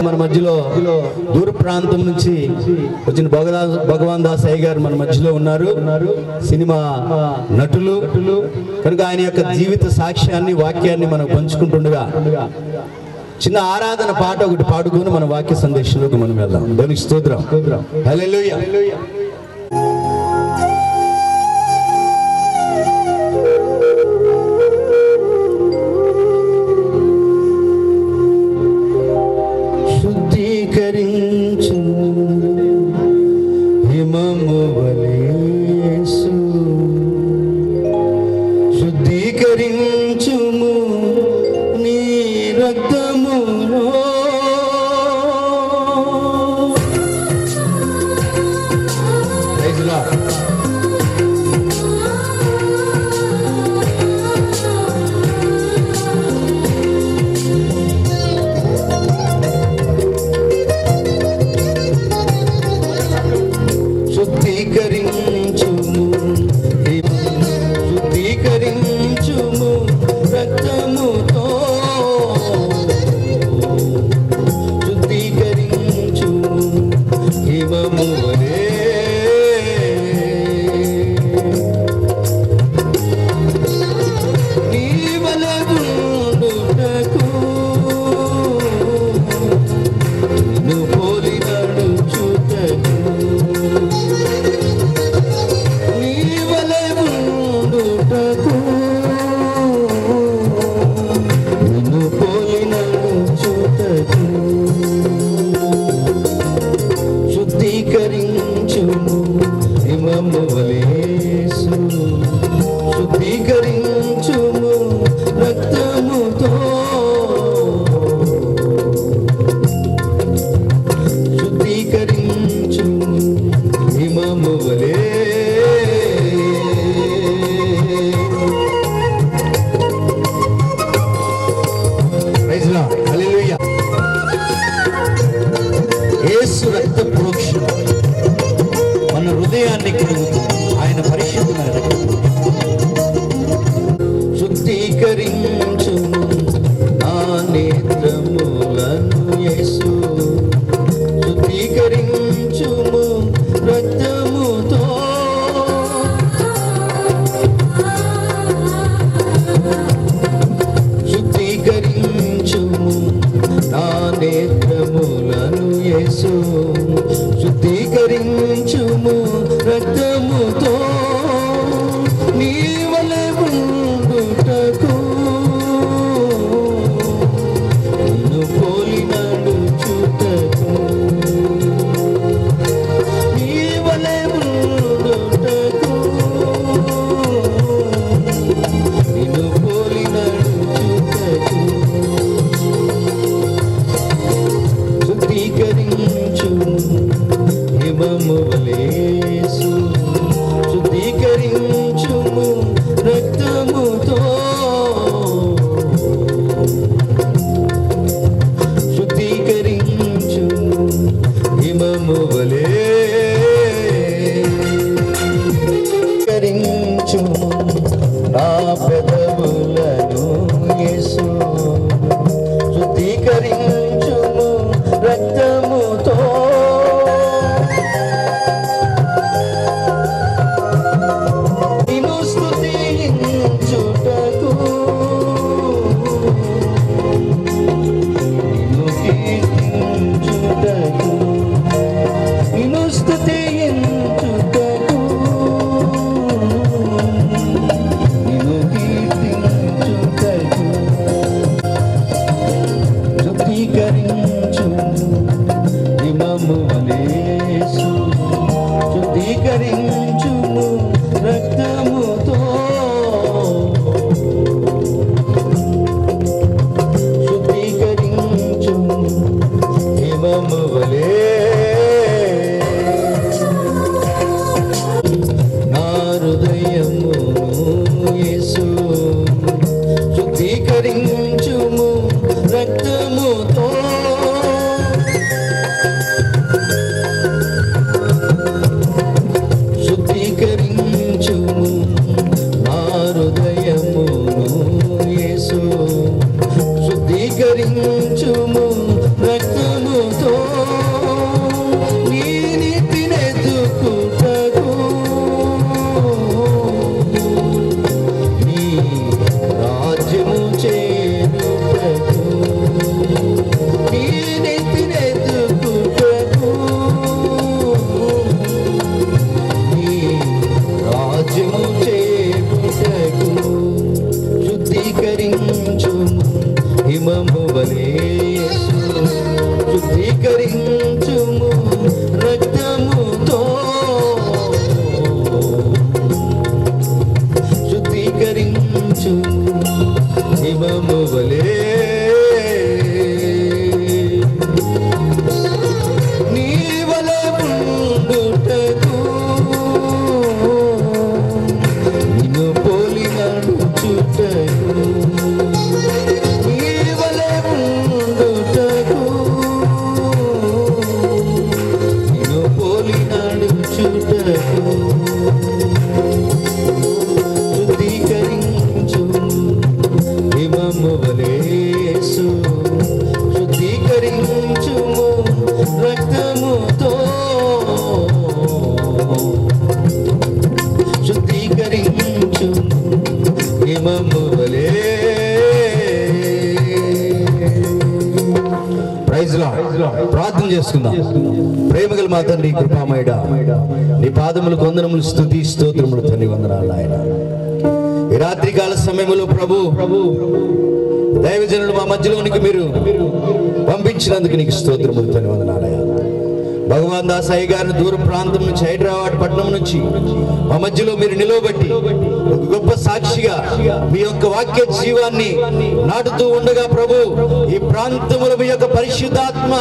మన మధ్యలో దూర ప్రాంతం నుంచి వచ్చిన భగవాన్ దాస్ అయ్య గారు మన మధ్యలో ఉన్నారు. సినిమా నటులు కనుక ఆయన యొక్క జీవిత సాక్ష్యాన్ని వాక్యాన్ని మనం పంచుకుంటుండగా చిన్న ఆరాధన పాట ఒకటి పాడుకొని మన వాక్య సందేశంలోకి మనం వెళ్దాం. దేవునికి స్తోత్రం. హల్లెలూయా. శుద్ధీకరించు హిమము వలె యేసు, శుద్ధీకరించుము నీ రక్తములో. Praise the lord. శుద్ధీకరించుము రక్తముతో, శుద్ధీకరించుము హిమము వలె. నీ వలె ఉండుటకు నిన్ను పోలి నడుచుటకు, శుద్ధీకరించుము హిమము వలె యేసు, శుద్ధీకరించుము రక్తముతో, శుద్ధీకరించుము హిమము వలె. Praise the Lord. హల్లెలూయా. యేసు రక్త ప్రోక్షణ మన హృదయాన్ని కలుగుతుంది. ఆయన పరిశుద్ధమైన రక్తం. శుద్ధీకరించుము నా నేత్రములను యేసు, శుద్ధీకరించుము రక్తముతో, శుద్ధీకరించుము నా నేత్రములను యేసు, శుద్ధీకరించుము రక్తముతో, నీ వలె ఉండుటకు నిన్ను పోలి నడుచుటకు, నీ వలె ఉండుటకు నిన్ను పోలి నడుచుటకు, శుద్ధీకరించుము హిమము వలె యేసు, శుద్ధీకరించుము రక్తముతో, శుద్ధీకరించుము హిమము వలె. శుద్ధీకరించుము నా పెదవులను యేసు, శుద్ధీకరించుము రక్తముతో, నిన్ను స్తుతించుటకు, నిన్ను కీర్తించుటకు, నిన్ను స్తుతించుటకు, నిన్ను కీర్తించుటకు, శుద్ధీకరించుము హిమము వలె యేసు, శుద్ధీకరించుము రక్తముతో, శుద్ధీకరించుము హిమము వలె. నా హృదయమును యేసు, శుద్ధీకరించుము రక్తముతో, రక్తముతో నీ నీతినెత్తుకుంటకు నీ రాజ్యము చేరుటకు నీ నీతినెత్తుకుంటకు నీ రాజ్యము చేరుటకు శుద్ధీకరించుము హిమము వలె శుద్ధీకరించుము రక్తముతో శుద్ధీకరించుము హిమము వలె నీ వలె ఉండుటకు నిన్ను పోలి నడుచుటకు శుద్ధీకరించుము రక్తముతో శుద్ధీకరించుము హిమము వలె. Praise lord. ప్రార్థన చేసుకుందాం. ప్రేమగల మా తండ్రి కృపామయుడా, నీ పాదములు వందనములు స్తుతి స్తోత్రములు తండ్రి వందనాలు ఆయన. ఈ రాత్రికాల సమయంలో ప్రభు దైవజనులు మా మధ్యలోనికి మీరు పంపించినందుకు నీకు స్తోత్రములు తండ్రి వందనాలయ్యా. భగవాన్ దాస్ అయ్య గారిని దూర ప్రాంతం నుంచి హైదరాబాద్ పట్టణం నుంచి మా మధ్యలో మీరు నిలవబెట్టి ఒక గొప్ప సాక్షిగా మీ యొక్క వాక్య జీవాన్ని నాటుతూ ఉండగా ప్రభు ఈ ప్రాంతములో మీ యొక్క పరిశుద్ధాత్మ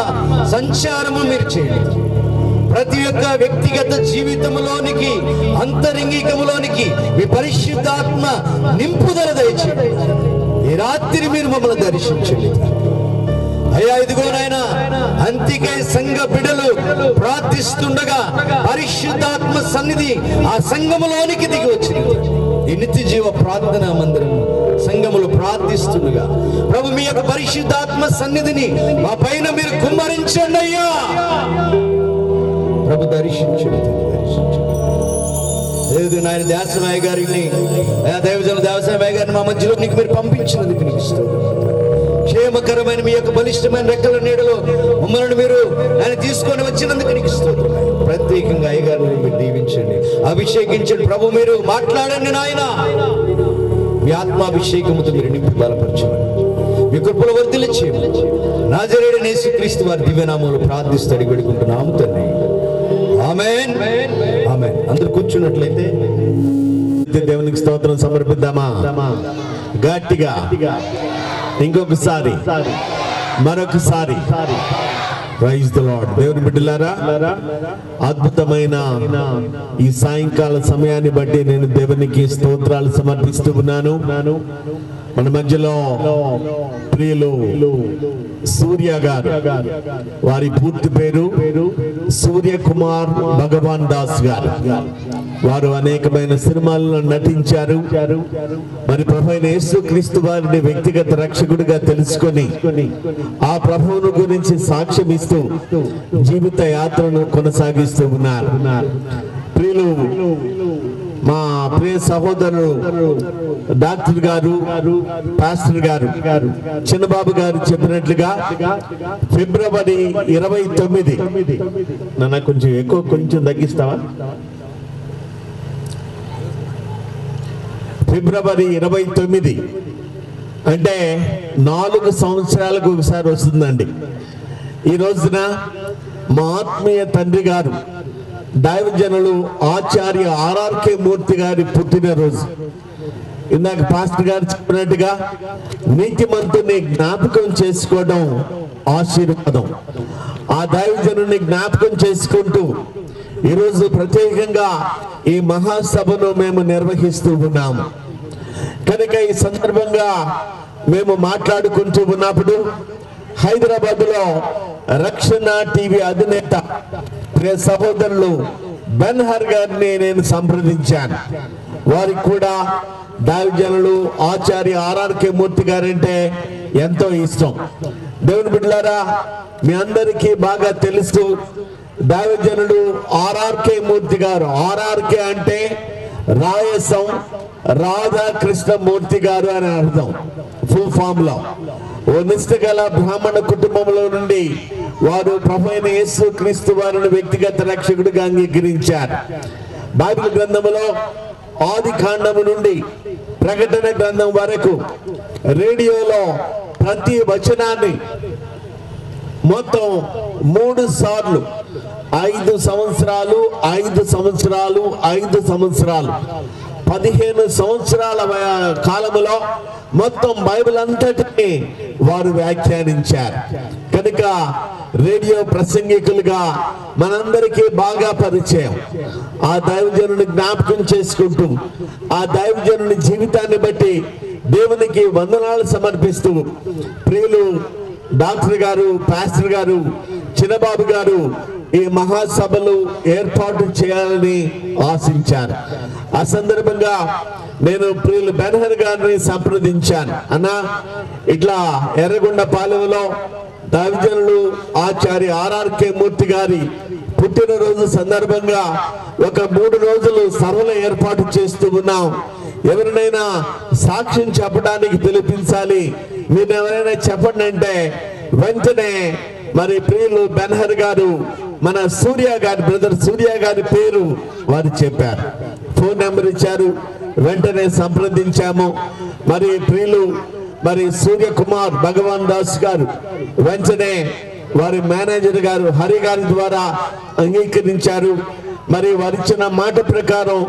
సంచారము మీరు చేయండి. ప్రతి ఒక్క వ్యక్తిగత జీవితంలోనికి అంతరంగికములోనికి మీ పరిశుద్ధాత్మ నింపుదల దయచేయండి. ఈ రాత్రి మీరు మమ్మల్ని దర్శించండి అయ్యా. ఇదిగోనైనా అంతికై సంఘ బిడ్డలు ప్రార్థిస్తుండగా పరిశుద్ధాత్మ సన్నిధి ఆ సంఘములోనికి దిగి వచ్చింది. ఈ నిత్య జీవ ప్రార్థన మందిరం సంఘములు ప్రార్థిస్తుండగా ప్రభు మీ యొక్క పరిశుద్ధాత్మ సన్నిధిని మా పైన మీరు కుమ్మరించండి అయ్యా. ప్రభు దర్శించండి. నాయన దేవసాయ గారిని దైవజన దేవసాయ గారిని మా మధ్యలో నీకు మీరు పంపించినందుకు నీకు స్తోత్రం. క్షేమకరమైన మీ యొక్క బలిష్టమైన రెక్కల నీడలో మమ్మల్ని మీరు ఆయన తీసుకొని వచ్చినందుకు నీకు స్తోత్రం. ప్రత్యేకంగా అయ్యగారిని మీరు దీవించండి, అభిషేకించండి. ప్రభు మీరు మాట్లాడండి నాయన. మీ ఆత్మాభిషేకముతో మీరు నింపి బలపరచమని మీ కృపల వర్ధిల్ల చేయమని నాజరేయుడైన యేసుక్రీస్తు వారి దివ్యనామములో ప్రార్థిస్తూ అడిగి వేడుకుంటున్నాము తండ్రి. ఆమేన్. ఆమేన్. అందరూ కూర్చున్నట్లయితే దేవునికి స్తోత్రం సమర్పిద్దామా? గట్టిగా ఇంకొకసారి మరొకసారి. Praise the lord. దేవుని బిడ్డలారా, అద్భుతమైన ఈ సాయంకాల సమయాన్ని బట్టి నేను దేవునికి స్తోత్రాలు సమర్పిస్తూ ఉన్నాను. మన మధ్యలో ప్రియులు సూర్య గారు, వారి పూర్తి పేరు సూర్య కుమార్ భగవాన్ దాస్ గారు. వారు అనేకమైన సినిమాల్లో నటించారు. మరి ప్రభువైన యేసుక్రీస్తు వారిని వ్యక్తిగత రక్షకుడిగా తెలుసుకొని ఆ ప్రభువును గురించి సాక్ష్యం ఇస్తూ జీవిత యాత్రను కొనసాగిస్తూ ఉన్నారు. ప్రియులు మా ప్రియ సహోదరుడు డాక్టర్ గారు, పాస్టర్ గారు, చిన్నబాబు గారు చెప్పినట్లుగా ఫిబ్రవరి 29 నన్ను కొంచెం తగ్గిస్తావా? ఫిబ్రవరి 29 అంటే 4 సంవత్సరాలకు ఒకసారి వస్తుందండి. ఈ రోజున మా ఆత్మీయ తండ్రి గారు దైవజనులు ఆచార్య ఆర్ఆర్కే మూర్తి గారి పుట్టినరోజు. ఇందాక పాస్టర్ గారు చెప్పినట్టుగా నీతిమంతుని జ్ఞాపకం చేసుకోవడం ఆశీర్వాదం. ఆ దైవజనుని జ్ఞాపకం చేసుకుంటూ ఈరోజు ప్రత్యేకంగా ఈ మహాసభను మేము నిర్వహిస్తూ ఉన్నాము. కనుక ఈ సందర్భంగా మేము మాట్లాడుకుంటూ ఉన్నప్పుడు హైదరాబాద్ లో రక్షణ టీవీ అధినేత ప్రియ సహోదరులు బెన్హర్ గారిని నేను సంప్రదించాను. వారికి కూడా దైవజనులు ఆచార్య ఆర్ఆర్కే మూర్తి గారంటే ఎంతో ఇష్టం. దేవుని బిడ్డలారా, మీ అందరికీ బాగా తెలుసు, దైవజనుడు ఆర్ఆర్కే మూర్తి గారు. ఆర్ఆర్కే అంటే రాయసం రాధాకృష్ణమూర్తి గారు అని అర్థం. ఫుల్ ఫామ్ లో ఓ నిష్ఠగల బ్రాహ్మణ కుటుంబంలో నుండి వారు ప్రభువైన యేసు క్రీస్తు వారిని వ్యక్తిగత రక్షకుడిగా అంగీకరించారు. బైబిల్ గ్రంథములో ఆది కాండము నుండి ప్రకటన గ్రంథం వరకు రేడియోలో ప్రతి వచనాన్ని మొత్తం 3 సార్లు 5 సంవత్సరాలు 15 సంవత్సరాల కాలములో మొత్తం బైబిల్ అంతటిని వారు వ్యాఖ్యానించారు. కనుక రేడియో ప్రసంగికులుగా మనందరికీ బాగా పరిచయం. ఆ దైవజనుని జ్ఞాపకం చేసుకుంటూ ఆ దైవజనుని జీవితాన్ని బట్టి దేవునికి వందనాలు సమర్పిస్తూ ప్రియులు డాక్టర్ గారు, పాస్టర్ గారు, చిన్నబాబు గారు ఈ మహాసభలు ఏర్పాటు చేయాలని ఆశించారు. ఆ సందర్భంగా నేను ప్రియులు బెన్హర్ గారిని సంప్రదించాను. అన్నా, ఇట్లా ఎర్రగొండపాలెంలో దైవజనులు ఆచార్య ఆర్ఆర్కే మూర్తి గారి పుట్టినరోజు సందర్భంగా ఒక 3 రోజులు సభలు ఏర్పాటు చేస్తూ ఉన్నాం. ఎవరినైనా సాక్ష్యం చెప్పడానికి పిలిపించాలి, మీరు ఎవరైనా చెప్పండి అంటే వెంటనే మరి ప్రియులు బెన్హర్ గారు మన సూర్య గారి బ్రదర్ సూర్య గారి పేరు వారు చెప్పారు. ఫోన్ నెంబర్ ఇచ్చారు. వెంటనే సంప్రదించాము. మరి ప్రియులు మరి సూర్య కుమార్ భగవాన్ దాస్ గారు వెంటనే వారి మేనేజర్ గారు హరి గారి ద్వారా అంగీకరించారు. మరి వారిచ్చిన మాట ప్రకారం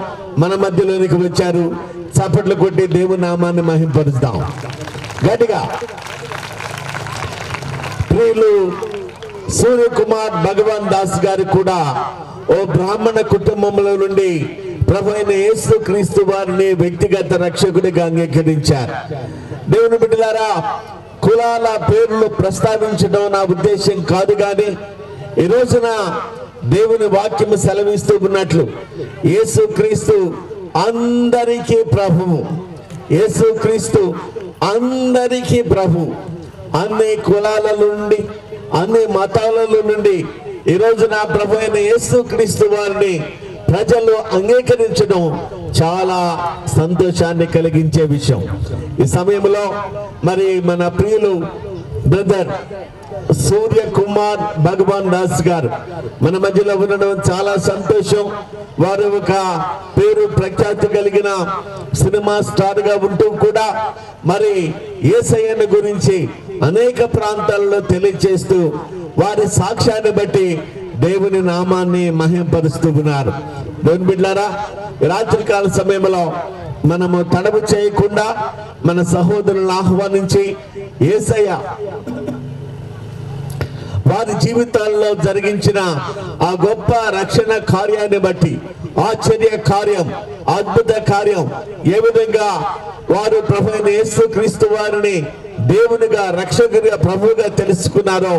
మన మధ్యలోనికి వచ్చారు. చప్పట్లు కొట్టి దేవుని నామాన్ని మహింపరుద్దాం గట్టిగా. ప్రియులు సూర్య కుమార్ భగవాన్ దాస్ గారు కూడా ఓ బ్రాహ్మణ కుటుంబంలో నుండి ప్రభువైన యేసు క్రీస్తు వారిని వ్యక్తిగత రక్షకుడిగా అంగీకరించారు. దేవుని బిడ్డలారా, కులాల పేర్లు ప్రస్తావించడం నా ఉద్దేశం కాదు, కానీ ఈ రోజున దేవుని వాక్యం సెలవిస్తూ ఉన్నట్లు యేసు క్రీస్తు అందరికీ ప్రభువు. యేసు క్రీస్తు అందరికీ ప్రభు. అన్ని కులాల నుండి అన్ని మతాల నుండి ఈ రోజు నా ప్రభు అయిన యేసు క్రీస్తు వారిని ప్రజలు అంగీకరించడం చాలా సంతోషాన్ని కలిగించే విషయం. ఈ సమయంలో మరి మన ప్రియులు బ్రదర్ సూర్య కుమార్ భగవాన్ దాస్ గారు మన మధ్యలో ఉండడం చాలా సంతోషం. వారు ఒక పేరు ప్రఖ్యాతి కలిగిన సినిమా స్టార్ గా ఉంటూ కూడా మరి యేసయ్యను గురించి అనేక ప్రాంతాల్లో తెలియజేస్తూ వారి సాక్ష్యాన్ని బట్టి దేవుని నామాన్ని మహింపరుస్తూ ఉన్నారు. దేవుని బిడ్డలారా, రాత్రికాల సమయంలో మనము తడవు చేయకుండా మన సహోదరులను ఆహ్వానించి యేసయ్య వారి జీవితాల్లో జరిగించిన ఆ గొప్ప రక్షణ కార్యాన్ని బట్టి, ఆశ్చర్య కార్యం, అద్భుత కార్యం, ఏ విధంగా వారు ప్రభువైన యేసు క్రీస్తు వారిని దేవునిగా రక్షకుడిగా ప్రభువుగా తెలుసుకున్నారో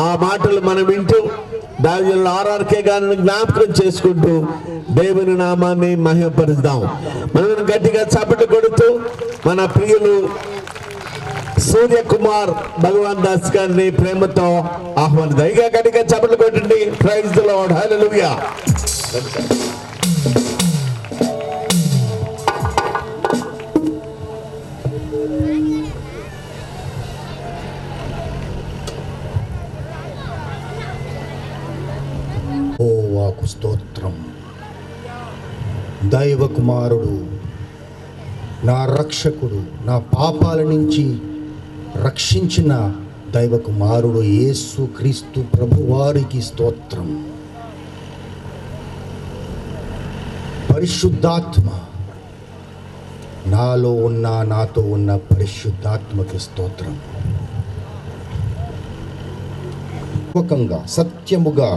ఆ మాటలు మనం వింటూ దైవజనులు ఆర్ఆర్కే గారిని జ్ఞాపకం చేసుకుంటూ దేవుని నామాన్ని మహిమపరుద్దాం. మనం గట్టిగా చప్పట్లు కొడుతూ మన ప్రియులు సూర్య కుమార్ భగవాన్ దాస్ గారిని ప్రేమతో ఆహ్వానిద్దాం. ఇక గట్టిగా చప్పట్లు కొట్టండి. ప్రైజ్ ది లార్డ్, హల్లెలూయా. యెహోవాకు స్తోత్రం. దైవ కుమారుడు, నా రక్షకుడు, నా పాపాల నుంచి రక్షించిన దైవ కుమారుడు యేసు క్రీస్తు ప్రభువారికి స్తోత్రం. పరిశుద్ధాత్మ, నాలో ఉన్న నాతో ఉన్న పరిశుద్ధాత్మకి స్తోత్రం. పూర్వకంగా సత్యముగా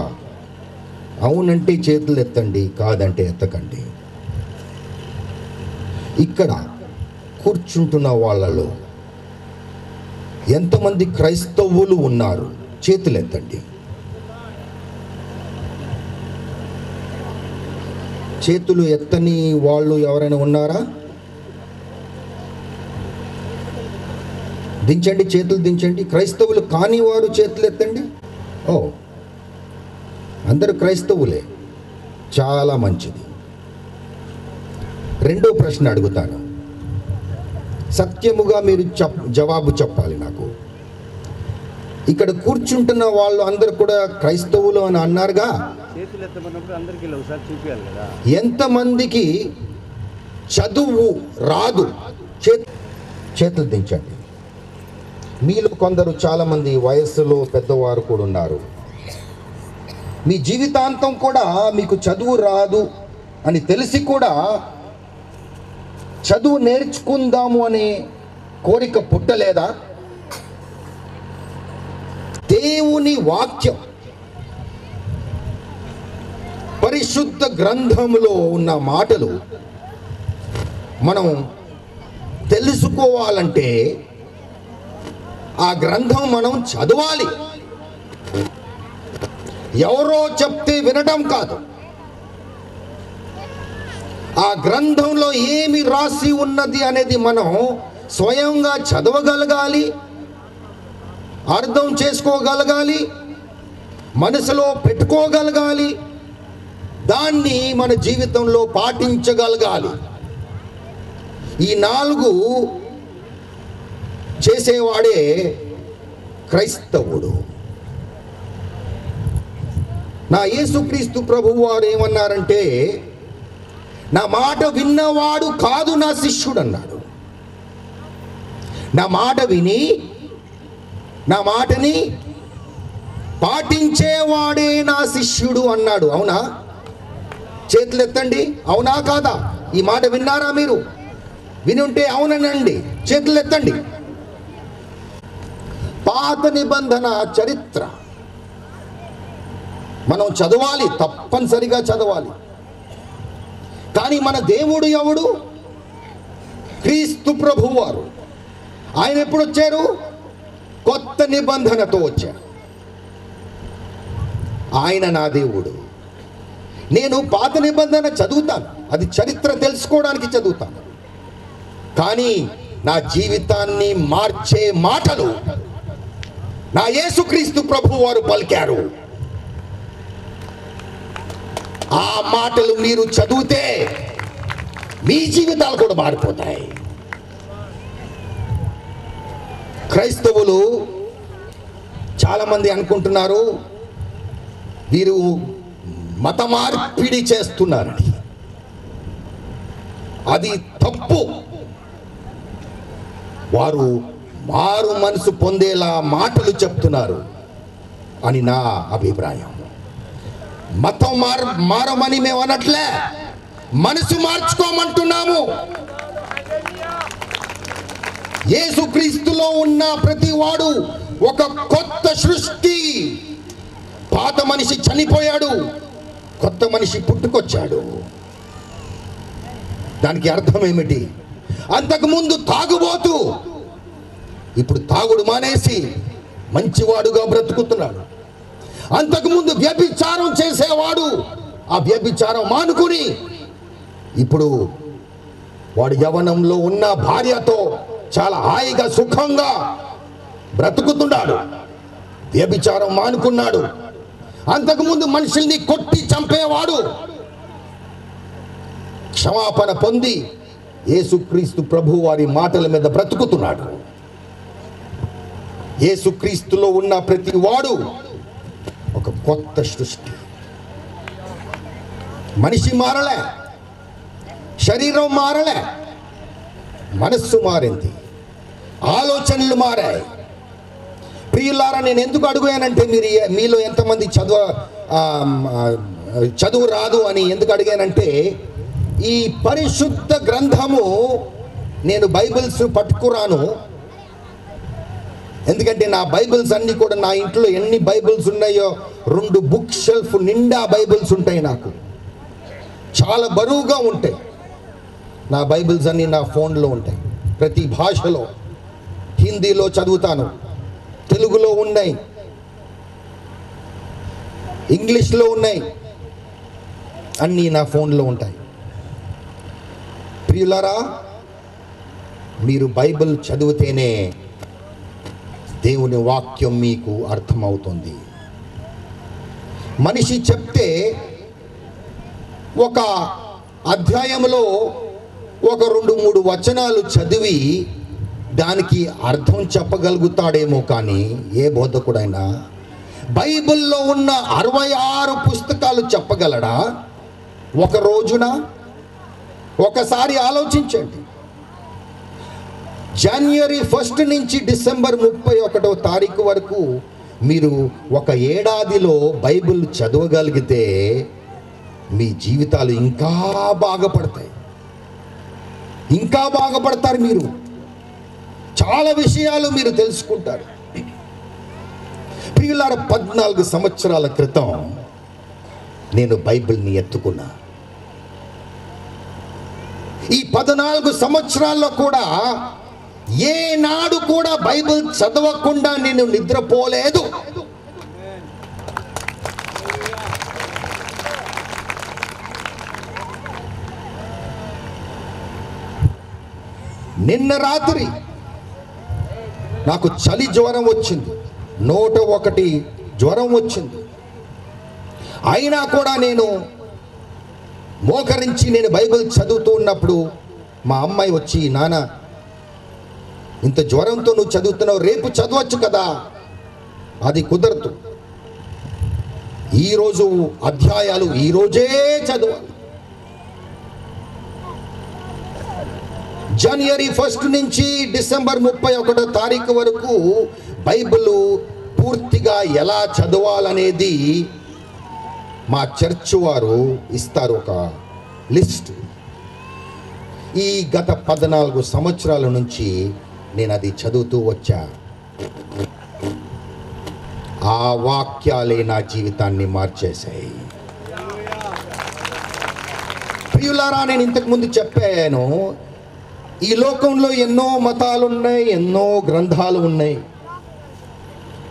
అవునంటే చేతులు ఎత్తండి, కాదంటే ఎత్తకండి. ఇక్కడ కూర్చుంటున్న వాళ్ళలో ఎంతమంది క్రైస్తవులు ఉన్నారు? చేతులు ఎత్తండి. చేతులు ఎత్తని వాళ్ళు ఎవరైనా ఉన్నారా? దించండి, చేతులు దించండి. క్రైస్తవులు కాని వారు చేతులు ఎత్తండి. ఓ, అందరూ క్రైస్తవులే, చాలా మంచిది. రెండో ప్రశ్న అడుగుతాను, సత్యముగా మీరు జవాబు చెప్పాలి నాకు. ఇక్కడ కూర్చుంటున్న వాళ్ళు అందరూ కూడా క్రైస్తవులు అని అన్నారుగా, ఎంతమందికి చదువు రాదు? చేతులు దించండి. మీలో కొందరు చాలామంది వయస్సులో పెద్దవారు కూడా ఉన్నారు. మీ జీవితాంతం కూడా మీకు చదువు రాదు అని తెలిసి కూడా చదువు నేర్చుకుందాము అనే కోరిక పుట్టలేదా? దేవుని వాక్యం, పరిశుద్ధ గ్రంథములో ఉన్న మాటలు మనం తెలుసుకోవాలంటే ఆ గ్రంథం మనం చదవాలి. ఎవరో చెప్తే వినడం కాదు. ఆ గ్రంథంలో ఏమి రాసి ఉన్నది అనేది మనం స్వయంగా చదవగలగాలి, అర్థం చేసుకోగలగాలి, మనసులో పెట్టుకోగలగాలి, దాన్ని మన జీవితంలో పాటించగలగాలి. ఈ 4 చేసేవాడే క్రైస్తవుడు. నా యేసుక్రీస్తు ప్రభువు వారు ఏమన్నారంటే, నా మాట విన్నవాడు కాదు నా శిష్యుడు అన్నాడు. నా మాట విని నా మాటని పాటించేవాడే నా శిష్యుడు అన్నాడు. అవునా? చేతులు ఎత్తండి. అవునా కాదా? ఈ మాట విన్నారా మీరు? విని ఉంటే అవునండి, చేతులు ఎత్తండి. పాత నిబంధన చరిత్ర మనం చదవాలి, తప్పనిసరిగా చదవాలి. కానీ మన దేవుడు ఎవడు? క్రీస్తు ప్రభువు వారు. ఆయన ఎప్పుడు వచ్చారు? కొత్త నిబంధనతో వచ్చారు. ఆయన నా దేవుడు. నేను పాత నిబంధన చదువుతాను, అది చరిత్ర తెలుసుకోవడానికి చదువుతాను. కానీ నా జీవితాన్ని మార్చే మాటలు నా యేసుక్రీస్తు ప్రభువు వారు పలికారు. ఆ మాటలు మీరు చదివితే మీ జీవితాలు కూడా మారిపోతాయి. క్రైస్తవులు చాలామంది అనుకుంటున్నారు వీరు మత మార్పిడి చేస్తున్నారని. అది తప్పు. వారు మారు మనసు పొందేలా మాటలు చెప్తున్నారు అని నా అభిప్రాయం. మతం మారమని మేము అనట్లే, మనసు మార్చుకోమంటున్నాము. యేసుక్రీస్తులో ఉన్న ప్రతి వాడు ఒక కొత్త సృష్టి. పాత మనిషి చనిపోయాడు, కొత్త మనిషి పుట్టుకొచ్చాడు. దానికి అర్థం ఏమిటి? అంతకుముందు తాగుబోతు, ఇప్పుడు తాగుడు మానేసి మంచివాడుగా బ్రతుకుతున్నాడు. అంతకుముందు వ్యభిచారం చేసేవాడు ఆ వ్యభిచారం మానుకుని ఇప్పుడు వాడు యవ్వనంలో ఉన్న భార్యతో చాలా హాయిగా సుఖంగా బ్రతుకుతున్నాడు. వ్యభిచారం మానుకున్నాడు. అంతకుముందు మనుషుల్ని కొట్టి చంపేవాడు క్షమాపణ పొంది యేసుక్రీస్తు ప్రభు వారి మాటల మీద బ్రతుకుతున్నాడు. యేసుక్రీస్తులో ఉన్న ప్రతి వాడు ఒక కొత్త సృష్టి. మనిషి మారలే, శరీరం మారలే, మనస్సు మారింది, ఆలోచనలు మారాయి. ప్రియులారా, నేను ఎందుకు అడిగానంటే మీలో ఎంతమంది చదువు రాదు అని ఎందుకు అడిగానంటే, ఈ పరిశుద్ధ గ్రంథము నేను బైబిల్స్ పట్టుకురాను. ఎందుకంటే నా బైబిల్స్ అన్నీ కూడా నా ఇంట్లో ఎన్ని బైబిల్స్ ఉన్నాయో 2 బుక్ షెల్ఫ్ నిండా బైబిల్స్ ఉంటాయి. నాకు చాలా బరువుగా ఉంటాయి. నా బైబిల్స్ అన్నీ నా ఫోన్లో ఉంటాయి. ప్రతి భాషలో, హిందీలో చదువుతాను, తెలుగులో ఉన్నాయి, ఇంగ్లీష్లో ఉన్నాయి, అన్నీ నా ఫోన్లో ఉంటాయి. ప్రియులారా, మీరు బైబిల్ చదివితేనే దేవుని వాక్యం మీకు అర్థమవుతుంది. మనిషి చెప్తే ఒక అధ్యాయంలో ఒక 2-3 వచనాలు చదివి దానికి అర్థం చెప్పగలుగుతాడేమో, కానీ ఏ బోధకుడైనా బైబిల్లో ఉన్న 66 పుస్తకాలు చెప్పగలడా ఒక రోజున? ఒకసారి ఆలోచించండి. జనవరి 1 నుంచి డిసెంబర్ 31వ తారీఖు వరకు మీరు ఒక ఏడాదిలో బైబిల్ చదవగలిగితే మీ జీవితాలు ఇంకా బాగుపడతాయి, ఇంకా బాగుపడతారు. మీరు చాలా విషయాలు మీరు తెలుసుకుంటారు. ప్రియులారా, 14 సంవత్సరాల క్రితం నేను బైబిల్ని ఎత్తుకున్నా. ఈ 14 సంవత్సరాల్లో కూడా ఏనాడు కూడా బైబిల్ చదవకుండా నేను నిద్రపోలేదు. నిన్న రాత్రి నాకు చలి జ్వరం వచ్చింది, 101 జ్వరం వచ్చింది. అయినా కూడా నేను మోకరించి నేను బైబిల్ చదువుతూ ఉన్నప్పుడు మా అమ్మాయి వచ్చి, నాన్న ఇంత జ్వరంతో నువ్వు చదువుతున్నావు, రేపు చదవచ్చు కదా. అది కుదరదు, ఈరోజు అధ్యాయాలు ఈరోజే చదవాలి. జనవరి 1 నుంచి డిసెంబర్ 31వ తారీఖు వరకు బైబిల్ పూర్తిగా ఎలా చదవాలనేది మా చర్చ్ వారు ఇస్తారు, ఒక లిస్ట్. ఈ గత 14 సంవత్సరాల నుంచి నేను అది చదువుతూ వచ్చా. ఆ వాక్యాలే నా జీవితాన్ని మార్చేశాయి. ప్రియులారా, నేను ఇంతకుముందు చెప్పాను, ఈ లోకంలో ఎన్నో మతాలు ఉన్నాయి, ఎన్నో గ్రంథాలు ఉన్నాయి.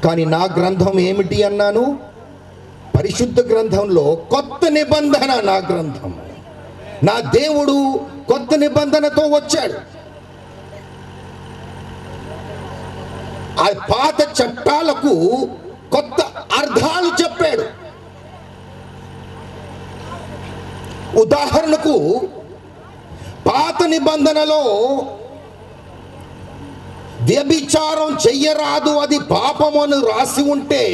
కానీ నా గ్రంథం ఏమిటి అన్నాను? పరిశుద్ధ గ్రంథంలో కొత్త నిబంధన నా గ్రంథం. నా దేవుడు కొత్త నిబంధనతో వచ్చాడు. ఆ పాత చట్టాలకు కొత్త అర్థాలు చెప్పాడు. ఉదాహరణకు పాత నిబంధనలో వ్యభిచారం చెయ్యరాదు, అది పాపము అని రాసి ఉంటే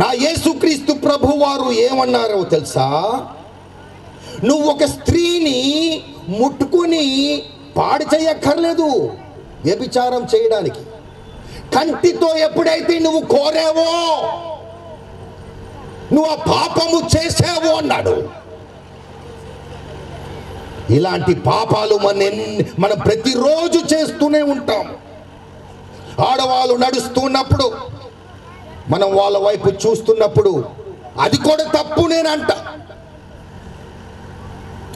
నా యేసుక్రీస్తు ప్రభు వారు ఏమన్నారో తెలుసా? నువ్వు ఒక స్త్రీని ముట్టుకుని పాడు చేయక్కర్లేదు వ్యభిచారం చేయడానికి. కంటితో ఎప్పుడైతే నువ్వు కోరావో నువ్వు ఆ పాపము చేసావో అన్నాడు. ఇలాంటి పాపాలు మనం ప్రతిరోజు చేస్తూనే ఉంటాం. ఆడవాళ్ళు నడుస్తున్నప్పుడు మనం వాళ్ళ వైపు చూస్తున్నప్పుడు అది కూడా తప్పు నేనంట.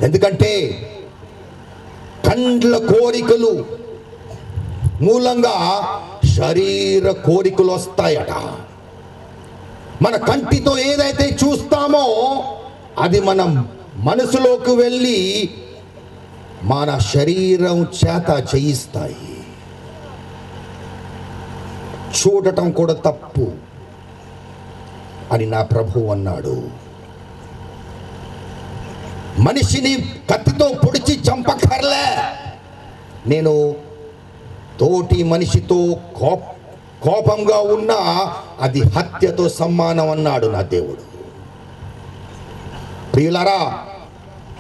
ఎందుకంటే కండ్ల కోరికలు మూలంగా శరీర కోరికలు వస్తాయట. మన కంటితో ఏదైతే చూస్తామో అది మనం మనసులోకి వెళ్ళి మన శరీరం చేత చేయిస్తాయి. చూడటం కూడా తప్పు అని నా ప్రభువు అన్నాడు. మనిషిని కత్తితో పొడిచి చంపకర్లే, నేను తోటి మనిషితో కోపంగా ఉన్నా అది హత్యతో సమానం అన్నాడు నా దేవుడు. ప్రియులారా,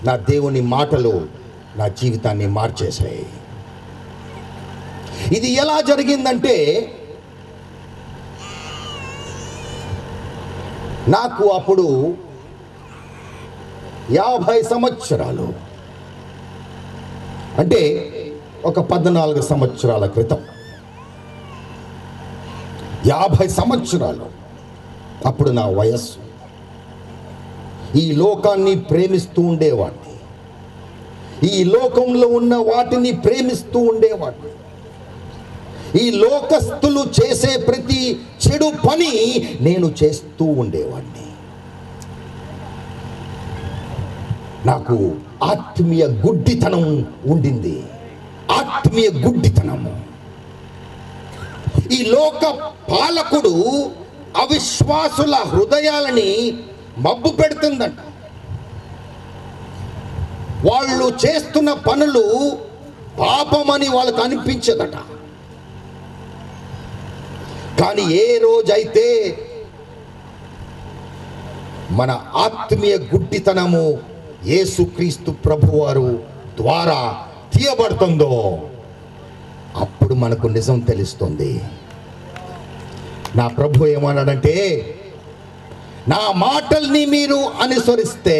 నా దేవుని మాటలు నా జీవితాన్ని మార్చేశాయి. ఇది ఎలా జరిగిందంటే, నాకు అప్పుడు 50 సంవత్సరాలు, అంటే ఒక 14 సంవత్సరాల క్రితం. 50 సంవత్సరాలు అప్పుడు నా వయస్సు. ఈ లోకాన్ని ప్రేమిస్తూ ఉండేవాడిని, ఈ లోకంలో ఉన్న వాటిని ప్రేమిస్తూ ఉండేవాడిని. ఈ లోకస్తులు చేసే ప్రతి చెడు పని నేను చేస్తూ ఉండేవాడిని. నాకు ఆత్మీయ గుడ్డితనం ఉండింది, ఆత్మీయ గుడ్డితనము. ఈ లోక పాలకుడు అవిశ్వాసుల హృదయాలని మబ్బు పెడుతుందంట. వాళ్ళు చేస్తున్న పనులు పాపమని వాళ్ళకు అనిపించదట. కానీ ఏ రోజైతే మన ఆత్మీయ గుడ్డితనము యేసుక్రీస్తు ప్రభువారు ద్వారా తీయబడుతుందో అప్పుడు మనకు నిజం తెలుస్తుంది. నా ప్రభు ఏమన్నాడంటే, నా మాటల్ని మీరు అనుసరిస్తే